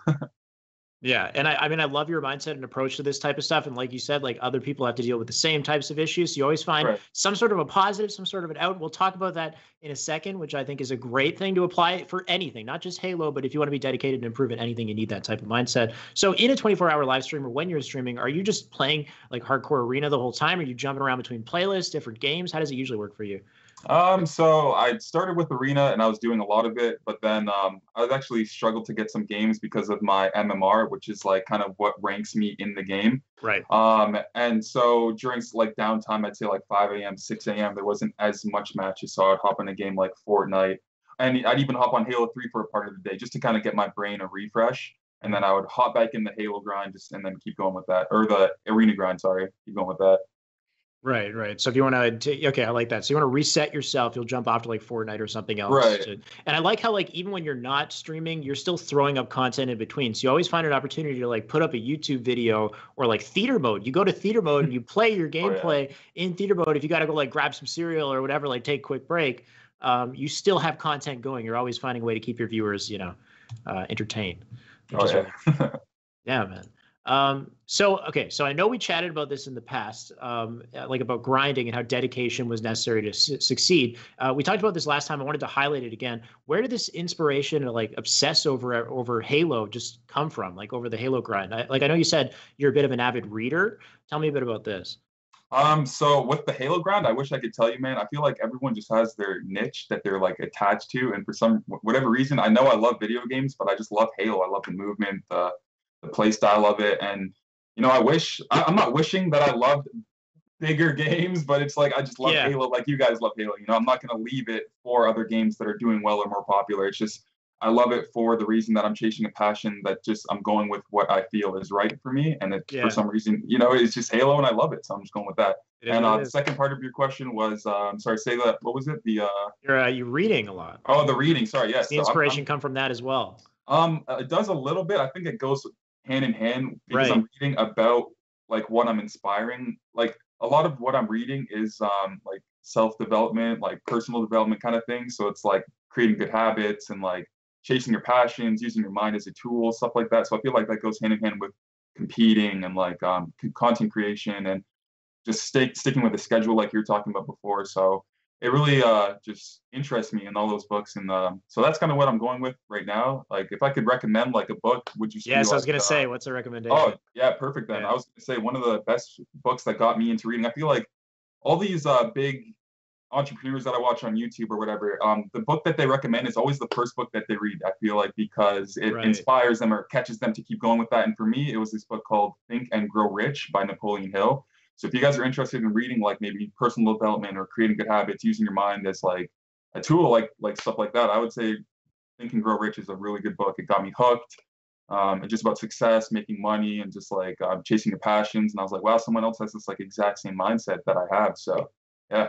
Yeah, and I mean, I love your mindset and approach to this type of stuff. And like you said, like other people have to deal with the same types of issues. So you always find some sort of a positive, some sort of an out. We'll talk about that in a second, which I think is a great thing to apply for anything, not just Halo, but if you want to be dedicated and improve at anything, you need that type of mindset. So in a 24-hour live stream or when you're streaming, are you just playing like hardcore arena the whole time? Are you jumping around between playlists, different games? How does it usually work for you? So I started with Arena and I was doing a lot of it, but then I was actually struggled to get some games because of my MMR, which is like kind of what ranks me in the game. Right. And so during like downtime, I'd say like 5 a.m., 6 a.m., there wasn't as much matches. So I'd hop on a game like Fortnite, and I'd even hop on Halo 3 for a part of the day just to kind of get my brain a refresh. And then I would hop back in the Halo grind and then keep going with that, or the Arena grind, sorry, keep going with that. Right. So if you want to, okay, I like that. So you want to reset yourself, you'll jump off to like Fortnite or something else. Right. And I like how like even when you're not streaming, you're still throwing up content in between. So you always find an opportunity to like put up a YouTube video or like theater mode. You go to theater mode and you play your gameplay in theater mode. If you got to go like grab some cereal or whatever, like take a quick break, you still have content going. You're always finding a way to keep your viewers, entertained. Yeah, man. So I know we chatted about this in the past, like about grinding and how dedication was necessary to succeed. We talked about this last time. I wanted to highlight it again. Where did this inspiration to like obsess over Halo just come from? Like over the Halo grind? I know you said you're a bit of an avid reader. Tell me a bit about this. So with the Halo grind, I wish I could tell you, man. I feel like everyone just has their niche that they're like attached to, and for some whatever reason, I know I love video games, but I just love Halo. I love the movement, the play style of it, and I'm not wishing that I loved bigger games, but it's like I just love Halo, like you guys love Halo. I'm not gonna leave it for other games that are doing well or more popular. It's just I love it for the reason that I'm chasing a passion that just I'm going with what I feel is right for me. And for some reason, it's just Halo and I love it. So I'm just going with that. The second part of your question was, sorry, say that. What was it? You're reading a lot. Oh, the reading. Sorry. Yes. The inspiration come from that as well. It does a little bit. I think it goes hand in hand because I'm reading about like what I'm inspiring. Like a lot of what I'm reading is like self-development, like personal development kind of thing. So it's like creating good habits and like chasing your passions, using your mind as a tool, stuff like that. So I feel like that goes hand in hand with competing and like content creation and just sticking with the schedule like you were talking about before. So it really just interests me in all those books. And so that's kind of what I'm going with right now. Like if I could recommend like a book, would you say? Yes, I was going to say, what's a recommendation? Oh, yeah, perfect then. I was going to say one of the best books that got me into reading. I feel like all these big entrepreneurs that I watch on YouTube or whatever, the book that they recommend is always the first book that they read, I feel like, because it inspires them or catches them to keep going with that. And for me, it was this book called Think and Grow Rich by Napoleon Hill. So if you guys are interested in reading like maybe personal development or creating good habits, using your mind as like a tool, like stuff like that, I would say Think and Grow Rich is a really good book. It got me hooked. It's just about success, making money, and just like chasing your passions. And I was like, wow, someone else has this like exact same mindset that I have. So yeah.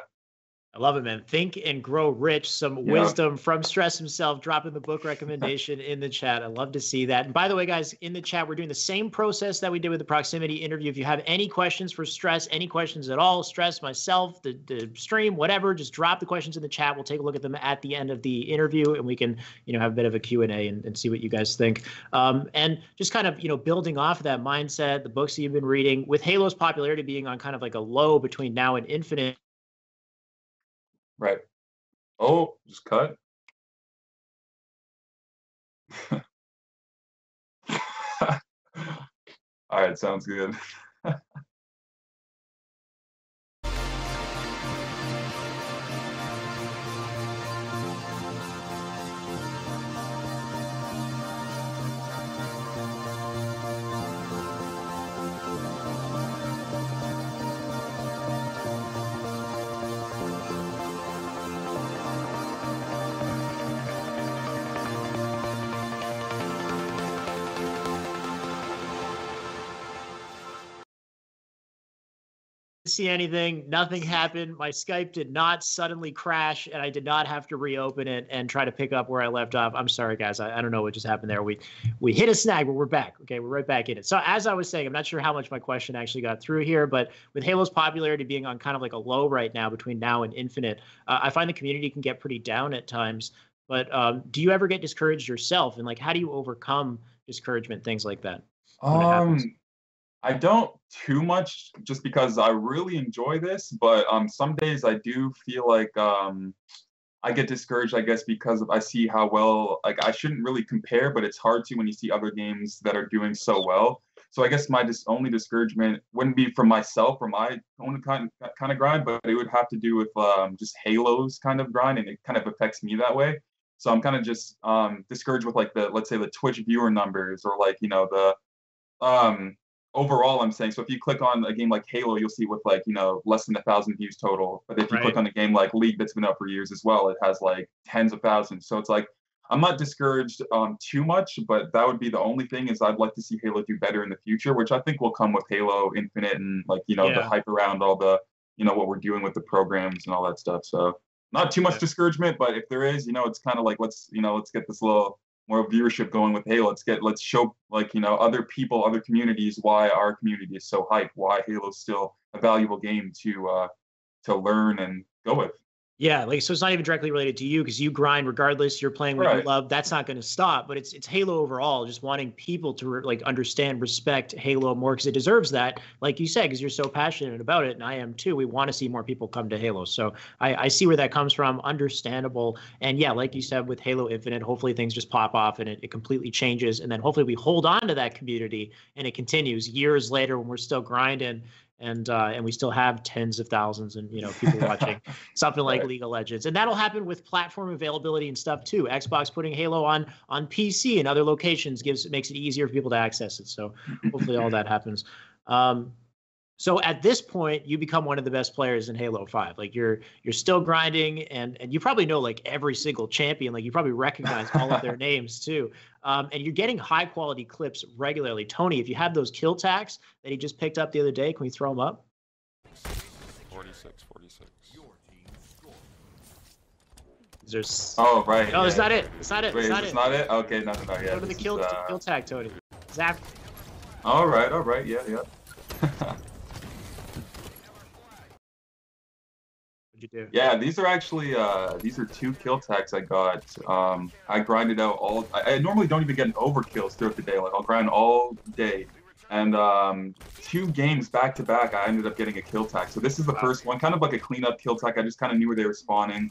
I love it, man. Think and Grow Rich. Some wisdom from Stress himself, dropping the book recommendation in the chat. I love to see that. And by the way, guys, in the chat, we're doing the same process that we did with the Proximitty interview. If you have any questions for Stress, any questions at all, Stress, myself, the stream, whatever, just drop the questions in the chat. We'll take a look at them at the end of the interview, and we can, have a bit of a Q&A and see what you guys think. And just kind of, building off of that mindset, the books that you've been reading, with Halo's popularity being on kind of like a low between now and Infinite. Right. Oh, just cut. All right, sounds good. See anything, nothing happened. My Skype did not suddenly crash, and I did not have to reopen it and try to pick up where I left off. I'm sorry, guys. I don't know what just happened there. We hit a snag, but we're back. Okay, we're right back in it. So as I was saying, I'm not sure how much my question actually got through here, but with Halo's popularity being on kind of like a low right now between now and Infinite, I find the community can get pretty down at times. But do you ever get discouraged yourself? And like, how do you overcome discouragement, things like that? I don't too much, just because I really enjoy this, but some days I do feel like I get discouraged, I guess, because I see how well, like I shouldn't really compare, but it's hard to when you see other games that are doing so well. So I guess my only discouragement wouldn't be from myself or my own kind of grind, but it would have to do with just Halo's kind of grind, and it kind of affects me that way. So I'm kind of just discouraged with like let's say the Twitch viewer numbers, or like, the overall, I'm saying. So if you click on a game like Halo, you'll see with like, less than 1,000 views total. But if you click on a game like League that's been out for years as well, it has like tens of thousands. So it's like, I'm not discouraged too much, but that would be the only thing, is I'd like to see Halo do better in the future, which I think will come with Halo Infinite and like, the hype around all the, what we're doing with the programs and all that stuff. So not too much discouragement, but if there is, it's kind of like, let's get this little more viewership going with Halo. Let's show like, other people, other communities, why our community is so hyped, why Halo's still a valuable game to learn and go with. Yeah, like, so it's not even directly related to you, because you grind regardless. You're playing what you love. That's not going to stop. But it's Halo overall, just wanting people to like understand, respect Halo more, because it deserves that. Like you said, because you're so passionate about it, and I am too. We want to see more people come to Halo. So I see where that comes from. Understandable. And yeah, like you said, with Halo Infinite, hopefully things just pop off and it completely changes. And then hopefully we hold on to that community and it continues years later when we're still grinding. and we still have tens of thousands and people watching something like League of Legends, and that'll happen with platform availability and stuff too. Xbox putting Halo on PC and other locations makes it easier for people to access it. So hopefully all that happens. So at this point, you become one of the best players in Halo 5. Like you're still grinding, and you probably know like every single champion. Like you probably recognize all of their names too. And you're getting high quality clips regularly. Tony, if you have those kill tags that he just picked up the other day, can we throw them up? 46. There's Oh right. No, it's not it. It's not it. Wait, it's not it. Okay, no, yeah. Go to the kill tag, Tony. Zap. All right, yeah. What'd you do? Yeah, these are actually these are 2 kill tags I got. I grinded out I normally don't even get overkills throughout the day. Like I'll grind all day, and 2 games back to back, I ended up getting a kill tag. So this is the first one, kind of like a cleanup kill tag. I just kind of knew where they were spawning,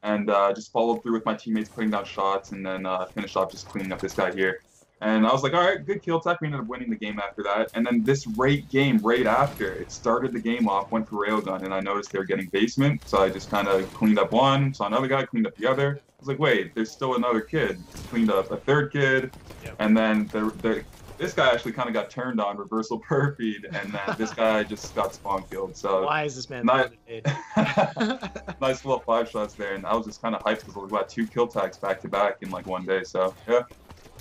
and just followed through with my teammates putting down shots, and then finished off just cleaning up this guy here. And I was like, all right, good kill tech. We ended up winning the game after that. And then this game right after, it started the game off, went for railgun, and I noticed they were getting basement. So I just kind of cleaned up one, saw another guy, cleaned up the other. I was like, wait, there's still another kid. Cleaned up a third kid. Yep. And then this guy actually kind of got turned on, reversal perfed, and then this guy just got spawn killed. So why is this man nice little 5 shots there, and I was just kind of hyped because we got 2 kill tags back to back in like one day. So yeah.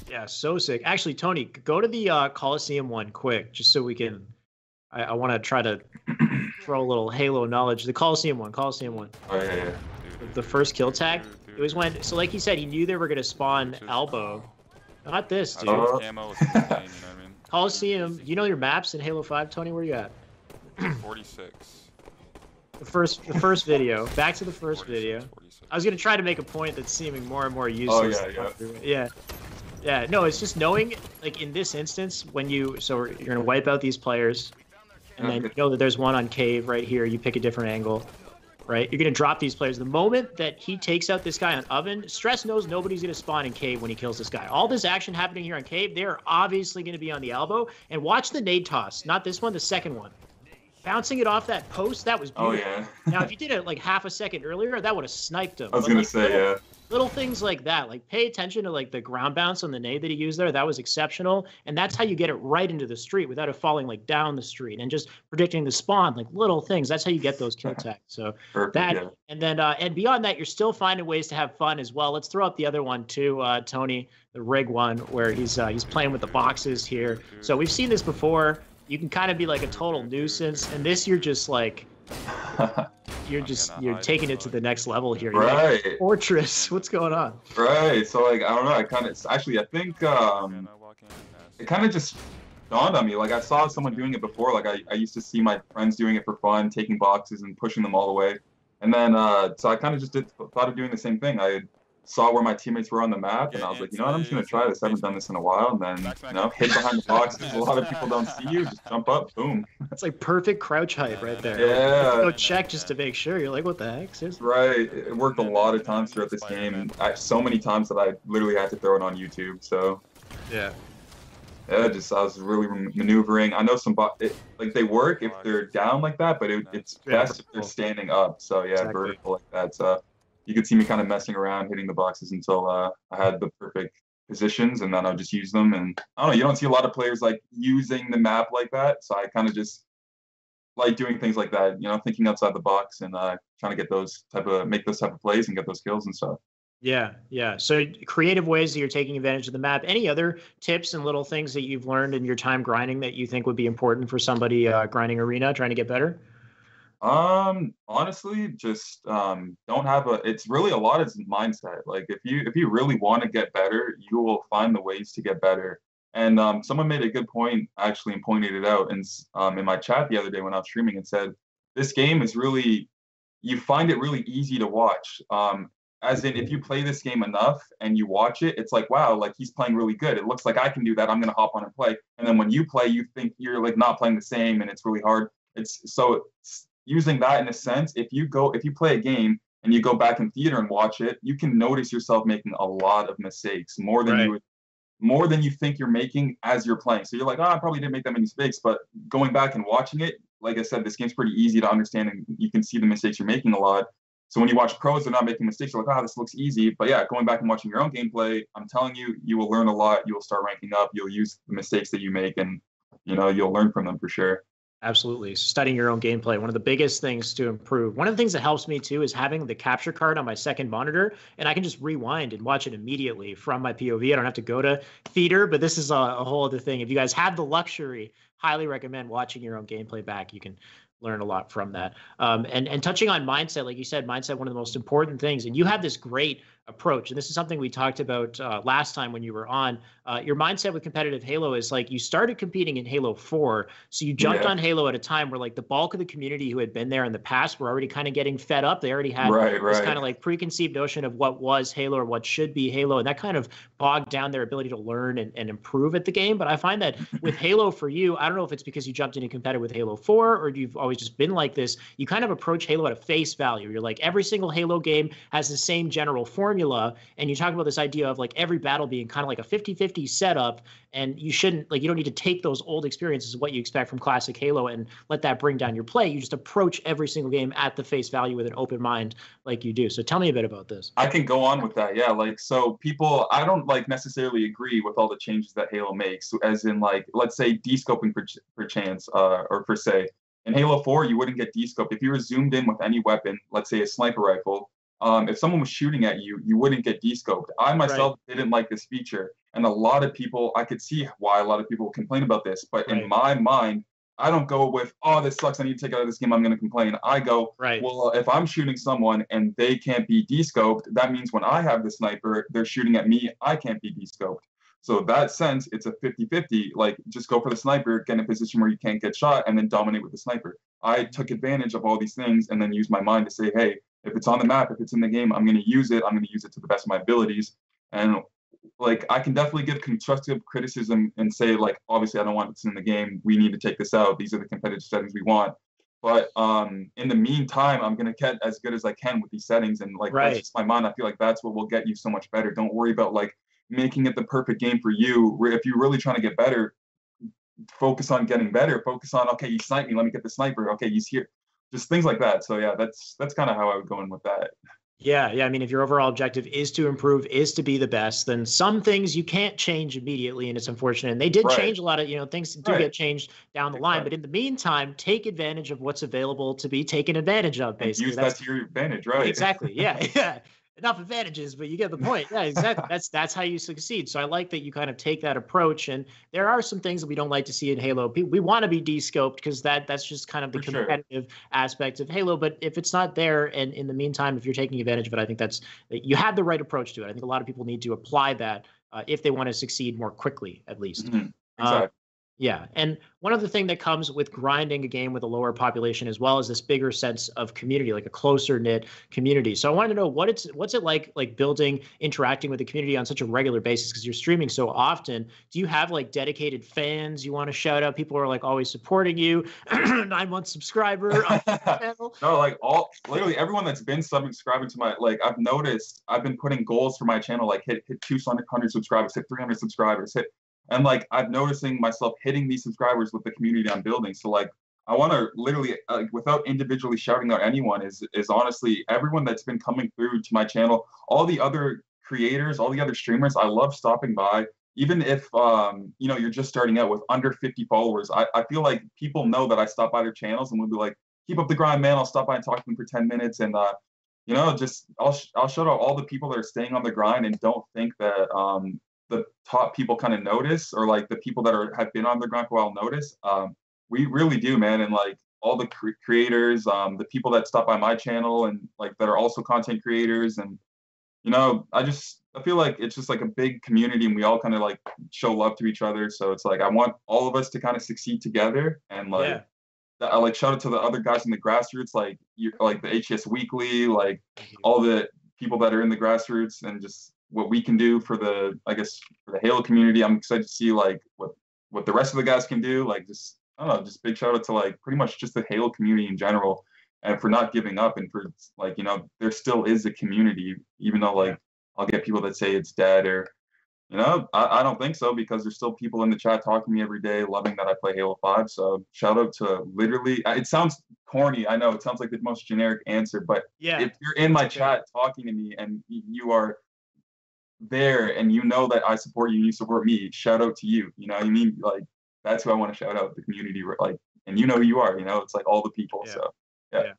Yeah, so sick. Actually, Tony, go to the Coliseum one quick, just so we can. I want to try to throw a little Halo knowledge. The Coliseum one. Oh yeah. The first kill tag. It was when, so like he said, he knew they were gonna spawn elbow. Not this, dude. Camo was insane, you know what I mean? Coliseum. You know your maps in Halo 5, Tony? Where you at? 46. The first video. Back to the first video. 46. I was gonna try to make a point that's seeming more and more useless. Oh yeah. Yeah, no, it's just knowing, like in this instance, when you're gonna wipe out these players, and then you know that there's one on cave right here. You pick a different angle, right? You're gonna drop these players. The moment that he takes out this guy on oven, Stress knows nobody's gonna spawn in cave when he kills this guy. All this action happening here on cave, they're obviously gonna be on the elbow. And watch the nade toss, not this one, the second one. Bouncing it off that post, that was beautiful. Oh yeah. Now, if you did it like half a second earlier, that would have sniped him. I was gonna say, yeah. Little things like that, like pay attention to like the ground bounce on the nade that he used there. That was exceptional, and that's how you get it right into the street without it falling like down the street, and just predicting the spawn, like little things. That's how you get those kill tags. So perfect, that, yeah. And then and beyond that, you're still finding ways to have fun as well. Let's throw up the other one too, Tony, the rig one, where he's playing with the boxes here. So we've seen this before. You can kind of be like a total nuisance, and this you're just like. You're taking it to the next level here. You're right. Like, Fortress. What's going on? Right. So like I don't know. I think it kind of just dawned on me. Like I saw someone doing it before. Like I used to see my friends doing it for fun, taking boxes and pushing them all the way. And then so I kind of just thought of doing the same thing. I saw where my teammates were on the map, and I was like, you know what, I'm just gonna try this. I haven't done this in a while, and then hid behind the boxes. A lot of people don't see you. Just jump up, boom. It's like perfect crouch height right there. Yeah. Go check just to make sure. You're like, what the heck? Seriously? Right. It worked a lot of times throughout this game, and so many times that I literally had to throw it on YouTube. So. Yeah. Yeah, I was really maneuvering. I know like they work if they're down like that, but it's best if they're standing up. So yeah, exactly. Vertical like that. So. You could see me kind of messing around, hitting the boxes until I had the perfect positions, and then I'll just use them. And I don't know, you don't see a lot of players like using the map like that, so I kind of just like doing things like that, thinking outside the box and trying to get make those type of plays and get those kills and stuff. Yeah. So creative ways that you're taking advantage of the map. Any other tips and little things that you've learned in your time grinding that you think would be important for somebody grinding arena, trying to get better? Honestly, just it's really a lot is mindset. Like if you really want to get better, you will find the ways to get better. And someone made a good point actually and pointed it out in my chat the other day when I was streaming and said this game is really, you find it really easy to watch. As in if you play this game enough and you watch it, it's like, wow, like he's playing really good. It looks like I can do that. I'm gonna hop on and play. And then when you play, you think you're like not playing the same and it's really hard. Using that in a sense, if you play a game and you go back in theater and watch it, you can notice yourself making a lot of mistakes, more than you think you're making as you're playing. So you're like, I probably didn't make that many mistakes, but going back and watching it, like I said, this game's pretty easy to understand, and you can see the mistakes you're making a lot. So when you watch pros, they're not making mistakes. You're like, oh, this looks easy. But yeah, going back and watching your own gameplay, I'm telling you, you will learn a lot. You will start ranking up. You'll use the mistakes that you make, and you'll learn from them for sure. Absolutely. Studying your own gameplay. One of the biggest things to improve. One of the things that helps me too is having the capture card on my second monitor, and I can just rewind and watch it immediately from my POV. I don't have to go to theater, but this is a whole other thing. If you guys have the luxury, highly recommend watching your own gameplay back. You can learn a lot from that. And touching on mindset, like you said, mindset, one of the most important things. And you have this great approach. And this is something we talked about last time when you were on. Your mindset with competitive Halo is like you started competing in Halo 4. So you jumped on Halo at a time where like the bulk of the community who had been there in the past were already kind of getting fed up. They already had this kind of like preconceived notion of what was Halo or what should be Halo. And that kind of bogged down their ability to learn and improve at the game. But I find that with Halo for you, I don't know if it's because you jumped into competitive with Halo 4 or you've always just been like this. You kind of approach Halo at a face value. You're like every single Halo game has the same general formula. And you talk about this idea of like every battle being kind of like a 50-50 setup, and you shouldn't like, you don't need to take those old experiences, what you expect from classic Halo, and let that bring down your play. You just approach every single game at the face value with an open mind like you do. So tell me a bit about this. I can go on with that. Yeah. Like, so people, I don't like necessarily agree with all the changes that Halo makes, as in like, let's say descoping per chance, or per se. In Halo 4, you wouldn't get descoped. If you were zoomed in with any weapon, let's say a sniper rifle, if someone was shooting at you, you wouldn't get descoped. I myself didn't like this feature. And a lot of people, I could see why a lot of people complain about this. But in my mind, I don't go with, oh, this sucks, I need to take out of this game, I'm going to complain. I go, well, if I'm shooting someone and they can't be descoped, that means when I have the sniper, they're shooting at me, I can't be descoped. So that sense, it's a 50-50. Like, just go for the sniper, get in a position where you can't get shot, and then dominate with the sniper. I took advantage of all these things and then used my mind to say, hey, if it's on the map, if it's in the game, I'm going to use it. I'm going to use it to the best of my abilities. And like, I can definitely give constructive criticism and say, like, obviously I don't want this in the game. We need to take this out. These are the competitive settings we want. But in the meantime, I'm going to get as good as I can with these settings. And like, that's just my mind. I feel like that's what will get you so much better. Don't worry about like making it the perfect game for you. If you're really trying to get better, focus on getting better. Focus on, okay, you sniped me, let me get the sniper. Okay, he's here. Just things like that. So yeah, that's kind of how I would go in with that. Yeah. I mean, if your overall objective is to improve, is to be the best, then some things you can't change immediately, and it's unfortunate. And they did change a lot of, things do get changed down the line. But in the meantime, take advantage of what's available to be taken advantage of, basically. Use that to your advantage, right? Exactly. Yeah. Enough advantages, but you get the point. Yeah, exactly. That's how you succeed. So I like that you kind of take that approach. And there are some things that we don't like to see in Halo. We want to be descoped because that's just kind of the competitive aspect of Halo. But if it's not there, and in the meantime, if you're taking advantage of it, I think that you have the right approach to it. I think a lot of people need to apply that if they want to succeed more quickly, at least. Exactly. Yeah. And one other thing that comes with grinding a game with a lower population as well is this bigger sense of community, like a closer knit community. So I wanted to know what's it like building, interacting with the community on such a regular basis, because you're streaming so often. Do you have like dedicated fans you want to shout out? People are like always supporting you. 9-month subscriber on the channel. No, like literally everyone that's been subscribing to my, like, I've noticed I've been putting goals for my channel, like hit 200 subscribers, hit 300 subscribers, and like I'm noticing myself hitting these subscribers with the community I'm building. So like I want to literally, without individually shouting out anyone, is honestly everyone that's been coming through to my channel, all the other creators, all the other streamers. I love stopping by, even if you're just starting out with under 50 followers. I feel like people know that I stop by their channels and we'll be like, keep up the grind, man. I'll stop by and talk to them for 10 minutes, and just I'll shout out all the people that are staying on the grind and don't think that the top people kind of notice, or like the people that have been on the grind for a while notice. We really do, man. And like all the creators, the people that stop by my channel and like that are also content creators, and I feel like it's just like a big community, and we all kind of like show love to each other. So it's like I want all of us to kind of succeed together, and like I like shout out to the other guys in the grassroots, like like the HCS Weekly, like all the people that are in the grassroots, and just what we can do for the Halo community. I'm excited to see like what the rest of the guys can do. Like just, I don't know, just big shout out to like pretty much just the Halo community in general, and for not giving up, and for like, there still is a community, even though like I'll get people that say it's dead, or You know, I don't think so, because there's still people in the chat talking to me every day, loving that I play Halo 5. So shout out to literally, it sounds corny. I know it sounds like the most generic answer, but Yeah, if you're in my chat talking to me and you are there and you know that I support you and you support me, shout out to you. You know what I mean? Like, that's who I want to shout out, the community. Like, and you know who you are, you know, it's like all the people. Yeah. So yeah.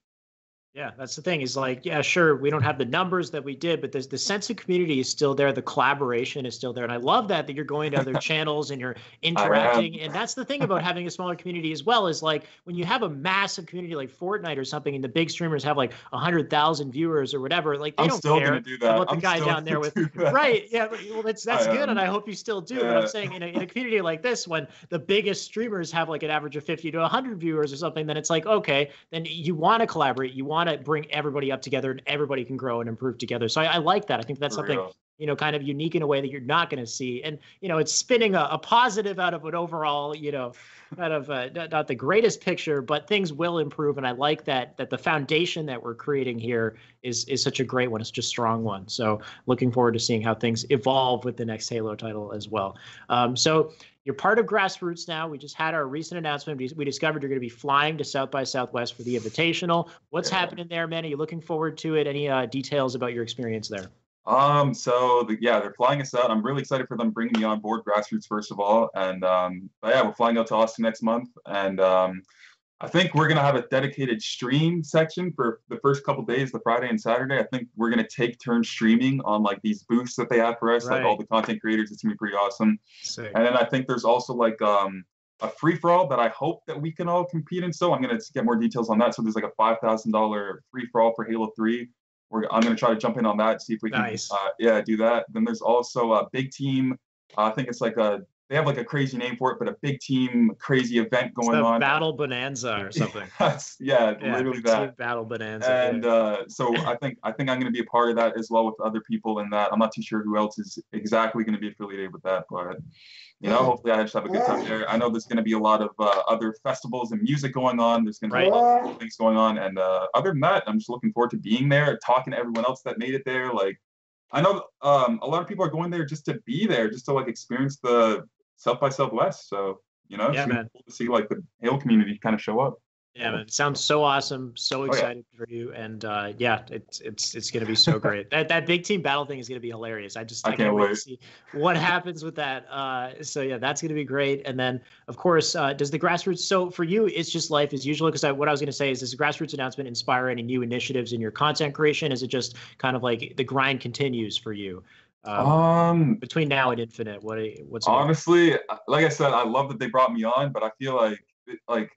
Yeah, that's the thing. Is like, yeah, sure, we don't have the numbers that we did, but the sense of community is still there. The collaboration is still there, and I love that you're going to other channels and you're interacting. And that's the thing about having a smaller community as well. Is like when you have a massive community like Fortnite or something, and the big streamers have like 100,000 viewers or whatever. Like they don't care about the guy down there with right. Yeah, well, that's good, and I hope you still do. But I'm saying in a community like this, when the biggest streamers have like an average of 50 to 100 viewers or something, then it's like, okay, then you want to collaborate, you want to bring everybody up together, and everybody can grow and improve together. So I like that. I think that's something, you know, kind of unique in a way that you're not going to see. And, you know, it's spinning a positive out of an overall, you know, kind of not the greatest picture, but things will improve. And I like that the foundation that we're creating here is such a great one. It's just a strong one. So looking forward to seeing how things evolve with the next Halo title as well. So you're part of Grassroots now. We just had our recent announcement. We discovered you're going to be flying to South by Southwest for the Invitational. What's happening there, man? Are you looking forward to it? Any details about your experience there? They're flying us out. I'm really excited for them bringing me on board Grassroots, first of all. And but yeah, we're flying out to Austin next month. And I think we're going to have a dedicated stream section for the first couple days, the Friday and Saturday. I think we're going to take turns streaming on like these booths that they have for us, like all the content creators. It's going to be pretty awesome. Sick. And then I think there's also like a free-for-all that I hope that we can all compete in. So I'm going to get more details on that. So there's like a $5,000 free-for-all for Halo 3. I'm going to try to jump in on that, see if we can do that. Then there's also a big team. I think it's like they have like a crazy name for it, but a big team crazy event going on. Battle Bonanza or something. Literally that. Battle Bonanza. And so I think I'm going to be a part of that as well with other people in that. I'm not too sure who else is exactly going to be affiliated with that, but you know, hopefully I just have a good time there. I know there's going to be a lot of other festivals and music going on. There's going to be a lot of things going on. And other than that, I'm just looking forward to being there, talking to everyone else that made it there. Like, I know a lot of people are going there just to be there, just to like experience the South by Southwest. So, you know, it's cool to see like the Halo community kind of show up. Yeah, man, it sounds so awesome. So excited for you, and it's going to be so great. That big team battle thing is going to be hilarious. I can't wait to see what happens with that. So yeah, that's going to be great. And then of course, does the Grassroots? So for you, it's just life as usual. Because what I was going to say is, does the Grassroots announcement inspire any new initiatives in your content creation? Is it just kind of like the grind continues for you? Between now and Infinite, what's honestly, like I said, I love that they brought me on, but I feel like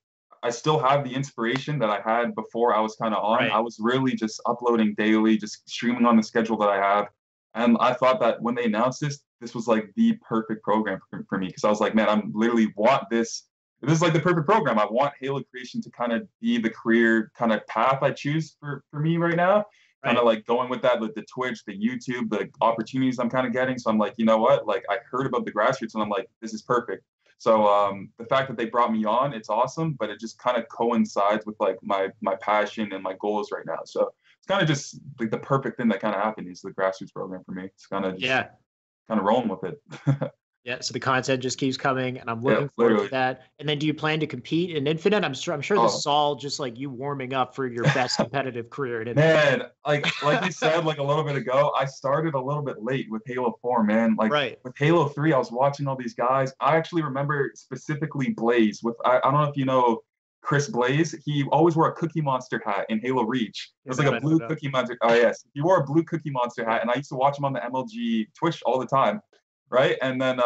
I still have the inspiration that I had before I was kind of on. I was really just uploading daily, just streaming on the schedule that I have. And I thought that when they announced this was like the perfect program for me, because I was like, man, I'm literally want this. This is like the perfect program. I want Halo creation to kind of be the career kind of path I choose for me right now. Kind of like going with that, with the Twitch, the YouTube, the opportunities I'm kind of getting. So I'm like, you know what? Like, I heard about the Grassroots and I'm like, this is perfect. So the fact that they brought me on, it's awesome, but it just kind of coincides with like my passion and my goals right now. So it's kind of just like the perfect thing that kind of happened is the Grassroots program for me. It's kind of kind of rolling with it. Yeah, so the content just keeps coming, and I'm looking forward to that. And then, do you plan to compete in Infinite? I'm sure this is all just like you warming up for your best competitive career in Infinite. Man, like you said, like a little bit ago, I started a little bit late with Halo 4, man. Like with Halo 3, I was watching all these guys. I actually remember specifically Blaze. I don't know if you know Chris Blaze. He always wore a Cookie Monster hat in Halo Reach. It was like a blue Cookie Monster. Oh yes, he wore a blue Cookie Monster hat, and I used to watch him on the MLG Twitch all the time. Right. And then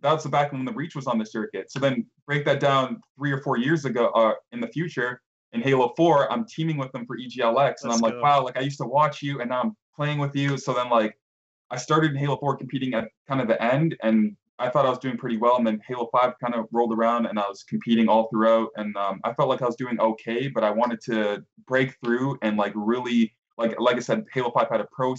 that's back when the Reach was on the circuit. So then break that down 3 or 4 years ago in the future in Halo 4, I'm teaming with them for EGLX. And I'm like, wow, like I used to watch you and now I'm playing with you. So then like I started in Halo 4 competing at kind of the end, and I thought I was doing pretty well. And then Halo 5 kind of rolled around and I was competing all throughout. And I felt like I was doing okay, but I wanted to break through and like really like I said, Halo 5 had a pro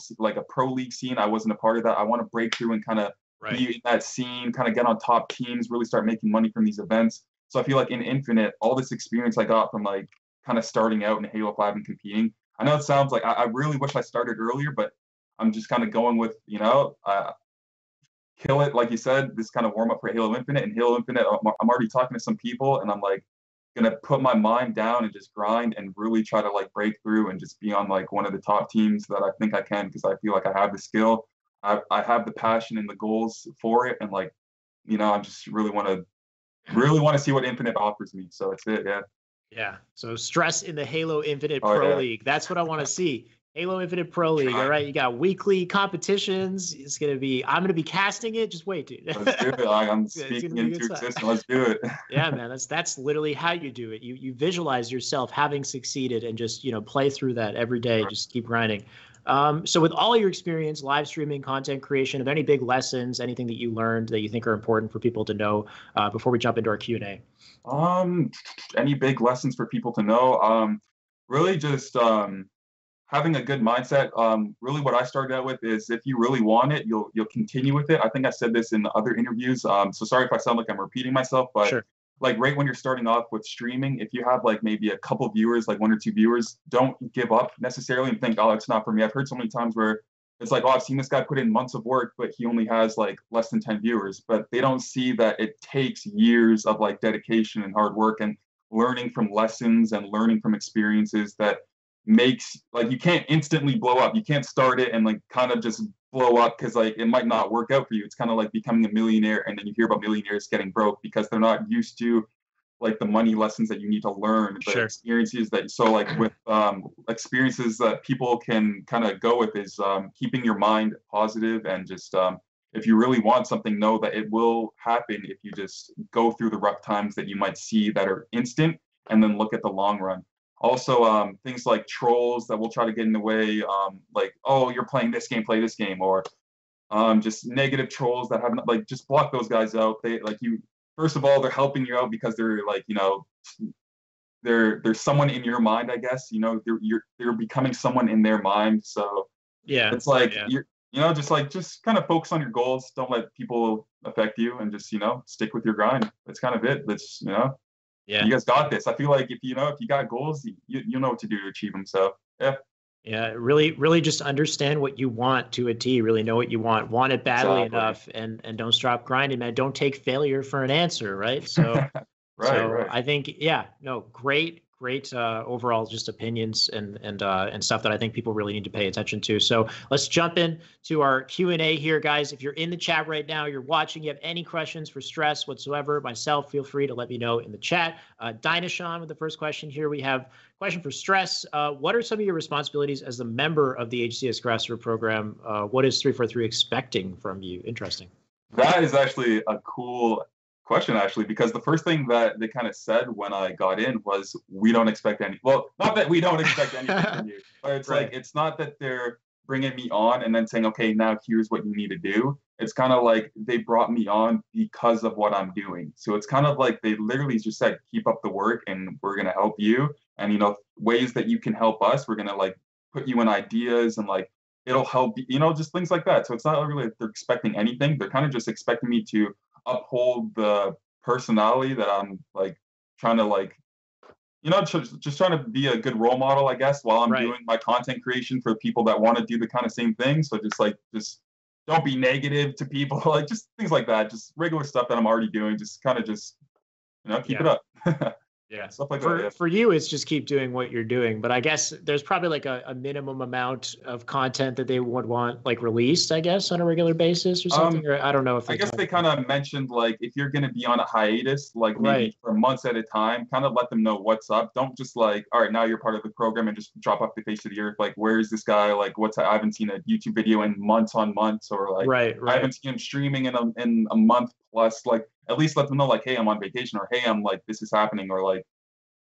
league scene. I wasn't a part of that. I want to break through and kind of be in that scene, kind of get on top teams, really start making money from these events. So I feel like in Infinite, all this experience I got from like kind of starting out in Halo 5 and competing. I know it sounds like I really wish I started earlier, but I'm just kind of going with, you know, kill it, like you said, this kind of warm up for Halo Infinite. And Halo Infinite, I'm already talking to some people, and I'm like gonna put my mind down and just grind and really try to like break through and just be on like one of the top teams that I think I can, because I feel like I have the skill, I have the passion and the goals for it, and like, you know, I just really want to see what Infinite offers me. So that's it, yeah. Yeah. So stress in the Halo Infinite Pro League. That's what I want to see. Halo Infinite Pro League. All right. You got weekly competitions. It's going to be, I'm going to be casting it. Just wait, dude. Let's do it. I'm speaking into existence. Let's do it. Yeah, man. That's literally how you do it. You visualize yourself having succeeded and just, you know, play through that every day. Just keep grinding. So with all your experience, live streaming, content creation, of any big lessons, anything that you learned that you think are important for people to know before we jump into our Q&A? Any big lessons for people to know? Really just having a good mindset. Really what I started out with is, if you really want it, you'll continue with it. I think I said this in other interviews. So sorry if I sound like I'm repeating myself, but sure. Like right when you're starting off with streaming, if you have like maybe a couple viewers, like 1 or 2 viewers, don't give up necessarily and think, oh, it's not for me. I've heard so many times where it's like, oh, I've seen this guy put in months of work, but he only has like less than 10 viewers. But they don't see that it takes years of like dedication and hard work and learning from lessons and learning from experiences that makes, like, you can't instantly blow up. You can't start it and like kind of just blow up because like it might not work out for you. It's kind of like becoming a millionaire, and then you hear about millionaires getting broke because they're not used to like the money lessons that you need to learn, the experiences that, so like with experiences that people can kind of go with is keeping your mind positive and just if you really want something, know that it will happen if you just go through the rough times that you might see that are instant and then look at the long run. Also, things like trolls that will try to get in the way, like, oh, you're playing this game, play this game, or just negative trolls that haven't, like, just block those guys out. They, like, you, first of all, they're helping you out because they're like, you know, there's someone in your mind, I guess, you know, you're becoming someone in their mind. So yeah, it's like, you're, you know, just kind of focus on your goals. Don't let people affect you, and just, you know, stick with your grind. That's kind of it. That's, you know. Yeah, you guys got this. I feel like if you got goals, you know what to do to achieve them. So yeah, really just understand what you want to a T. Really know what you want it badly enough, and don't stop grinding, man. Don't take failure for an answer, right? So right. I think great overall just opinions and stuff that I think people really need to pay attention to. So let's jump in to our Q&A here, guys. If you're in the chat right now, you're watching, you have any questions for Stress whatsoever, myself, feel free to let me know in the chat. Dynashawn with the first question here. We have a question for Stress. What are some of your responsibilities as a member of the HCS Grassroots program? What is 343 expecting from you? Interesting. That is actually a cool question, actually, because the first thing that they kind of said when I got in was, we don't expect any, well, not that we don't expect anything from you, but it's like, it's not that they're bringing me on and then saying, okay, now here's what you need to do. It's kind of like they brought me on because of what I'm doing. So it's kind of like they literally just said, keep up the work and we're going to help you. And, you know, ways that you can help us, we're going to like put you in ideas and like, it'll help, you know, just things like that. So it's not really like they're expecting anything. They're kind of just expecting me to uphold the personality that I'm like trying to, like, you know, just trying to be a good role model, I guess, while I'm doing my content creation for people that want to do the kind of same thing. So just don't be negative to people, like just things like that, just regular stuff that I'm already doing, just kind of just, you know, keep it up. Yeah, stuff like that. For you, it's just keep doing what you're doing. But I guess there's probably like a minimum amount of content that they would want like released, I guess, on a regular basis or something. Or I don't know if I guess they kind of mentioned like if you're going to be on a hiatus, like maybe for months at a time, kind of let them know what's up. Don't just like, all right, now you're part of the program and just drop off the face of the earth. Like, where's this guy? Like, I haven't seen a YouTube video in months on months, or like I haven't seen him streaming in a month plus. Like, at least let them know like, hey, I'm on vacation, or hey, I'm like, this is happening, or like.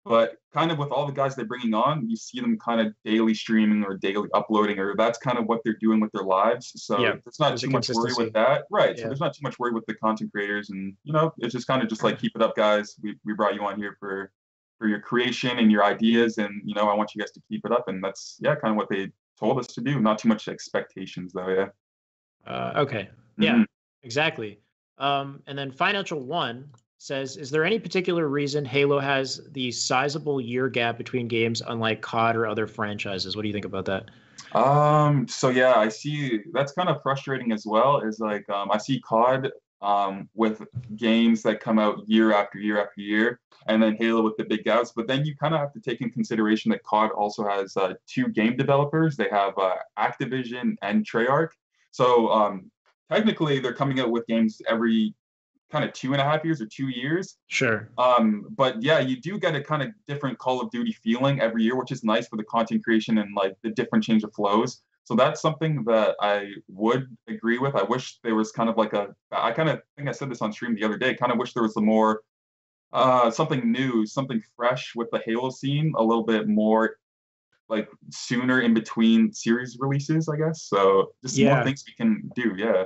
But kind of with all the guys they're bringing on, you see them kind of daily streaming or daily uploading, or that's kind of what they're doing with their lives. So there's not too much worry with that. Right. So there's not too much worry with the content creators. And, you know, it's just kind of just like, keep it up, guys. We brought you on here for your creation and your ideas. And, you know, I want you guys to keep it up. And that's, kind of what they told us to do. Not too much expectations, though. Okay. Yeah, exactly. And then Financial One says, is there any particular reason Halo has the sizable year gap between games, unlike COD or other franchises? What do you think about that? So yeah, I see that's kind of frustrating as well, is like I see COD with games that come out year after year after year, and then Halo with the big outs. But then you kind of have to take in consideration that COD also has two game developers. They have Activision and Treyarch. So technically they're coming out with games every kind of 2.5 years or 2 years. Sure. But yeah, you do get a kind of different Call of Duty feeling every year, which is nice for the content creation and like the different change of flows. So that's something that I would agree with. I wish there was kind of like I kind of think I said this on stream the other day, kind of wish there was a more, something new, something fresh with the Halo scene, a little bit more like sooner in between series releases, I guess. So just more things we can do. Yeah.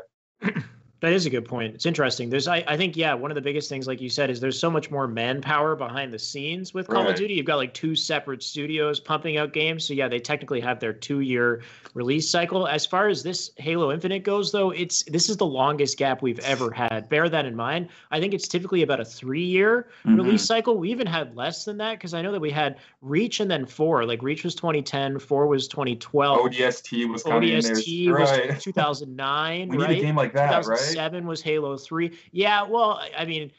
That is a good point. It's interesting. I think, yeah, one of the biggest things, like you said, is there's so much more manpower behind the scenes with Call of Duty. You've got like 2 separate studios pumping out games. So yeah, they technically have their 2-year release cycle. As far as this Halo Infinite goes, though, this is the longest gap we've ever had. Bear that in mind. I think it's typically about a 3-year release cycle. We even had less than that, because I know that we had Reach and then 4. Like Reach was 2010, 4 was 2012. ODST was kind of in there. ODST was 2009. We need a game like that, right? 7 was Halo 3. Yeah, well, I mean,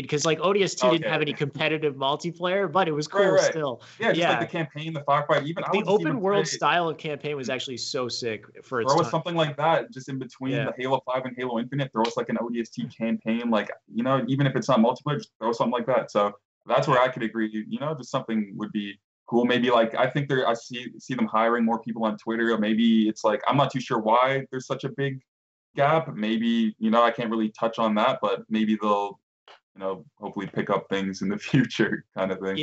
because like ODST didn't have any competitive multiplayer, but it was cool still. Yeah, just like the campaign, the firefight, even the open world style of campaign was actually so sick for its time. Throw us something like that just in between the Halo 5 and Halo Infinite. Throw us like an ODST campaign, like, even if it's not multiplayer, just throw something like that. So that's where I could agree. Just something would be cool. Maybe like I think I see them hiring more people on Twitter. Or maybe it's like, I'm not too sure why there's such a big gap. Maybe I can't really touch on that, but maybe they'll hopefully pick up things in the future, kind of thing.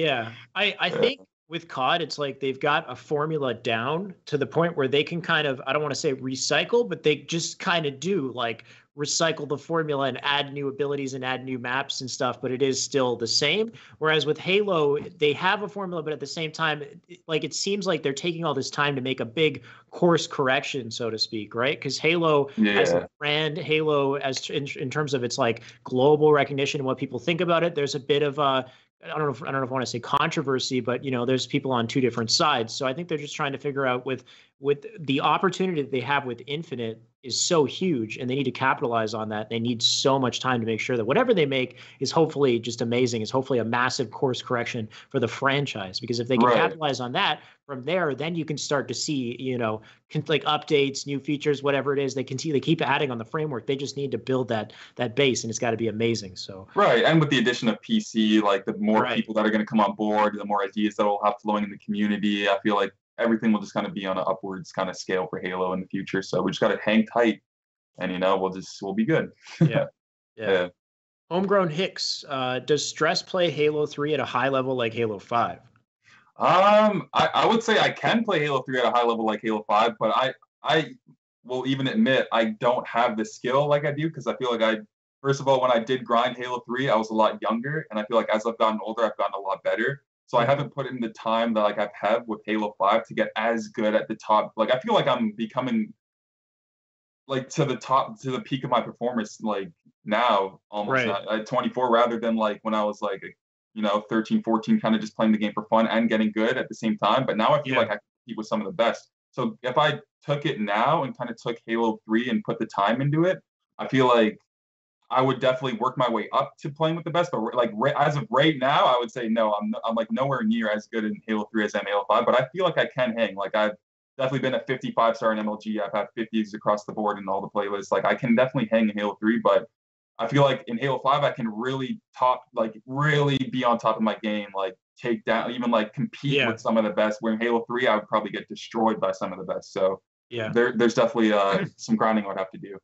I think with COD, it's like they've got a formula down to the point where they can kind of, I don't want to say recycle, but they just kind of do like recycle the formula and add new abilities and add new maps and stuff, but it is still the same. Whereas with Halo, they have a formula, but at the same time, like it seems like they're taking all this time to make a big course correction, so to speak, right? Because Halo as a brand, Halo as in terms of its like global recognition and what people think about it, there's a bit of I don't know if I want to say controversy, but there's people on 2 different sides. So I think they're just trying to figure out with the opportunity that they have with Infinite is so huge, and they need to capitalize on that. They need so much time to make sure that whatever they make is hopefully just amazing, is hopefully a massive course correction for the franchise. Because if they can capitalize on that, from there, then you can start to see, like updates, new features, whatever it is. They keep adding on the framework. They just need to build that base, and it's got to be amazing. So and with the addition of PC, like the more people that are going to come on board, the more ideas that will have flowing in the community. I feel like everything will just kind of be on an upwards kind of scale for Halo in the future. So we just got to hang tight, and we'll be good. Yeah. Homegrown Hicks, does Stress play Halo 3 at a high level like Halo 5? I would say I can play Halo 3 at a high level like Halo 5, but I will even admit I don't have the skill like I do, because I feel like first of all, when I did grind Halo 3, I was a lot younger, and I feel like as I've gotten older, I've gotten a lot better. So I haven't put in the time that like I've had with Halo 5 to get as good at the top. Like I feel like I'm becoming like to the peak of my performance like now, almost at 24, rather than like when I was like 13, 14, kind of just playing the game for fun and getting good at the same time. But now I feel like I compete with some of the best. So if I took it now and kind of took Halo 3 and put the time into it, I feel like I would definitely work my way up to playing with the best. But like as of right now, I would say no. I'm like nowhere near as good in Halo 3 as I am Halo 5. But I feel like I can hang. Like I've definitely been a 55-star in MLG. I've had 50s across the board in all the playlists. Like I can definitely hang in Halo 3. But I feel like in Halo 5, I can really be on top of my game. Like take down, even like compete with some of the best. Where in Halo 3, I would probably get destroyed by some of the best. So there's definitely some grinding I would have to do.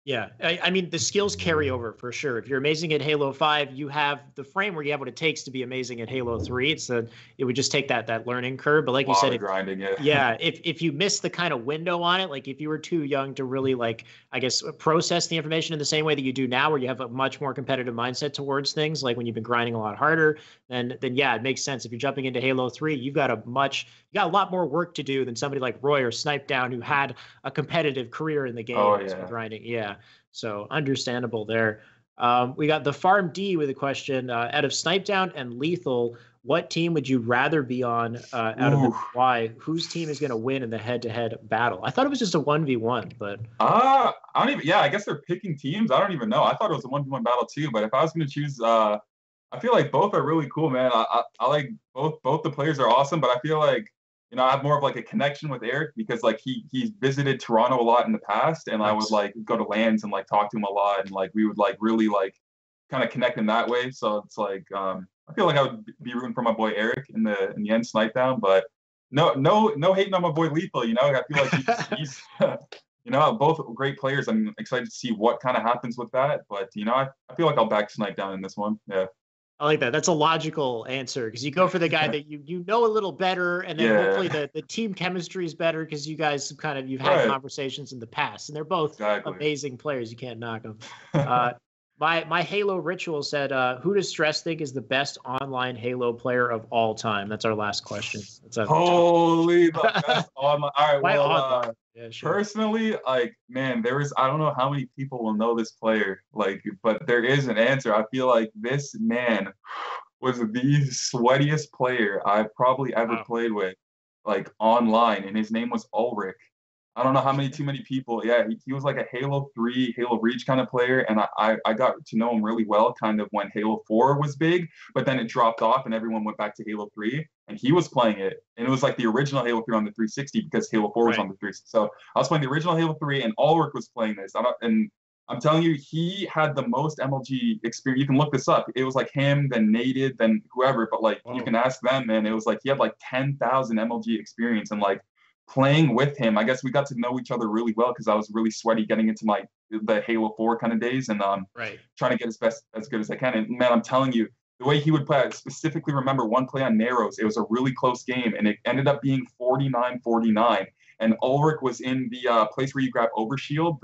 Yeah, I mean, the skills carry over for sure. If you're amazing at Halo 5, you have the frame where you have what it takes to be amazing at Halo 3. It would just take that learning curve. But like you said, grinding, if you miss the kind of window on it, like if you were too young to really like, I guess, process the information in the same way that you do now, where you have a much more competitive mindset towards things, like when you've been grinding a lot harder, then yeah, it makes sense. If you're jumping into Halo 3, you got a lot more work to do than somebody like Roy or Snipedown, who had a competitive career in the game grinding. Yeah. So understandable there. We got the Farm D with a question. Out of Snipedown and Lethal, what team would you rather be on out of the why? Whose team is going to win in the head-to-head battle? I thought it was just a 1v1, but I don't even. Yeah, I guess they're picking teams. I don't even know. I thought it was a 1v1 battle too. But if I was going to choose, I feel like both are really cool, man. I like both the players are awesome, but I feel like I have more of like a connection with Eric because like he's visited Toronto a lot in the past, and I would like go to LANs and like talk to him a lot, and like we would like really like kind of connect in that way. So it's like I feel like I would be rooting for my boy Eric in the end snipe down, but no hating on my boy Lethal. I feel like he's both great players. I'm excited to see what kind of happens with that, but I feel like I'll back Snipe down in this one. Yeah. I like that. That's a logical answer because you go for the guy that you know a little better, and then hopefully the team chemistry is better because you guys you've had conversations in the past, and they're both amazing players. You can't knock them. My Halo ritual said, "Who does Stress think is the best online Halo player of all time?" That's our last question. Holy, the best online. All right, well, yeah, sure. Personally, like, man, I don't know how many people will know this player, like, but there is an answer. I feel like this man was the sweatiest player I've probably ever played with, like, online, and his name was Ulrich. I don't know how too many people. Yeah, he was like a Halo 3, Halo Reach kind of player, and I got to know him really well kind of when Halo 4 was big, but then it dropped off and everyone went back to Halo 3, and he was playing it, and it was like the original Halo 3 on the 360 because Halo 4 was on the 360. So I was playing the original Halo 3, and Ulrich was playing this. And I'm telling you, he had the most MLG experience. You can look this up. It was like him, then Nated, then whoever, but like you can ask them, man. It was like he had like 10,000 MLG experience, and like playing with him, I guess we got to know each other really well because I was really sweaty getting into the Halo 4 kind of days, and trying to get as good as I can. And man, I'm telling you, the way he would play, I specifically remember one play on Narrows. It was a really close game, and it ended up being 49-49. And Ulrich was in the place where you grab Overshield,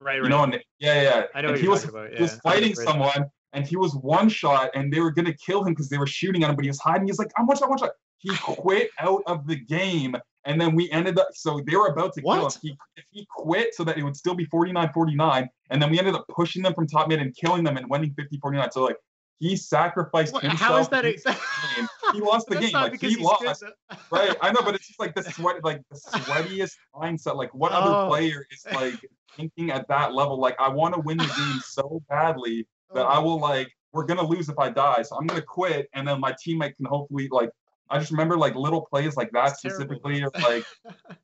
right. And I know and what he was fighting someone, and he was one shot, and they were gonna kill him because they were shooting at him, but he was hiding. He was like, I'm one shot. He quit out of the game. And then we ended up, so they were about to kill him. He quit so that it would still be 49-49. And then we ended up pushing them from top mid and killing them and winning 50-49. So, like, he sacrificed himself. How is that? He lost the game. Like, he lost. Right. I know, but it's just like the sweatiest mindset. Like, what other player is, like, thinking at that level? Like, I want to win the game so badly that I will, like, we're going to lose if I die. So I'm going to quit. And then my teammate can hopefully, like, I just remember like little plays like that specifically, or like,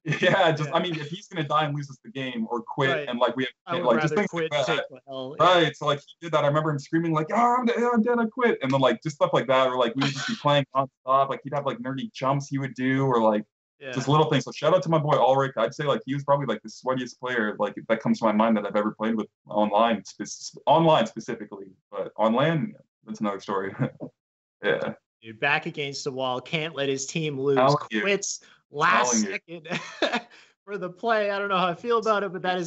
I mean, if he's gonna die and loses the game or quit, and like we have like just things like that, right? So like he did that. I remember him screaming like, "Oh, I'm dead, I quit," and then like just stuff like that, or like we would just be playing nonstop. Like he'd have like nerdy jumps he would do, or like just little things. So shout out to my boy Ulrich. I'd say like he was probably like the sweatiest player like that comes to my mind that I've ever played with online specifically, but on LAN, that's another story. Yeah. Dude, back against the wall, can't let his team lose. Quits last second for the play. I don't know how I feel about it, but that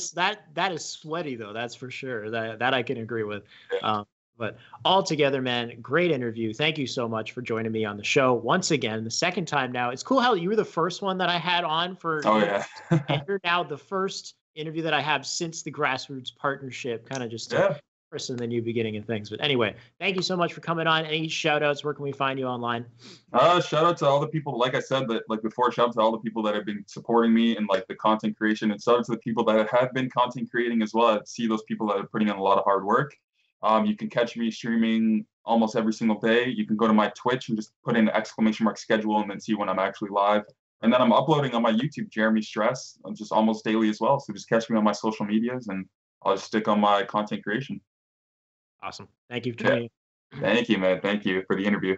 is sweaty though. That's for sure. That I can agree with. But altogether, man, great interview. Thank you so much for joining me on the show once again, the second time now. It's cool how you were the first one that I had on for. And you're now the first interview that I have since the Grassroots partnership. Kind of just. In the new beginning of things. But anyway, thank you so much for coming on. Any shout outs? Where can we find you online? Shout out to all the people, like I said, that like before, shout out to all the people that have been supporting me in like the content creation, and shout out to the people that have been content creating as well. I see those people that are putting in a lot of hard work. You can catch me streaming almost every single day. You can go to my Twitch and just put in ! schedule and then see when I'm actually live. And then I'm uploading on my YouTube, Jeremy Stress, just almost daily as well. So just catch me on my social medias, and I'll just stick on my content creation. Awesome. Thank you for tuning in. Thank you, man. Thank you for the interview.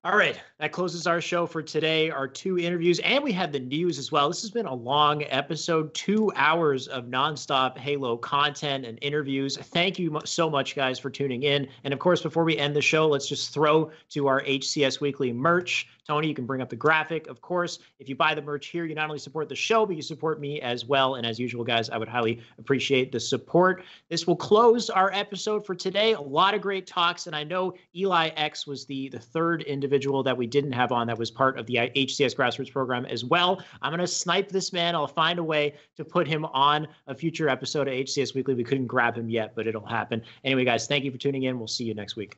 All right, that closes our show for today, our 2 interviews, and we had the news as well. This has been a long episode, 2 hours of nonstop Halo content and interviews. Thank you so much, guys, for tuning in. And of course, before we end the show, let's just throw to our HCS Weekly merch. Tony, you can bring up the graphic. Of course, if you buy the merch here, you not only support the show, but you support me as well. And as usual, guys, I would highly appreciate the support. This will close our episode for today. A lot of great talks. And I know Eli X was the third individual that we didn't have on that was part of the HCS Grassroots program as well. I'm going to snipe this man. I'll find a way to put him on a future episode of HCS Weekly. We couldn't grab him yet, but it'll happen. Anyway, guys, thank you for tuning in. We'll see you next week.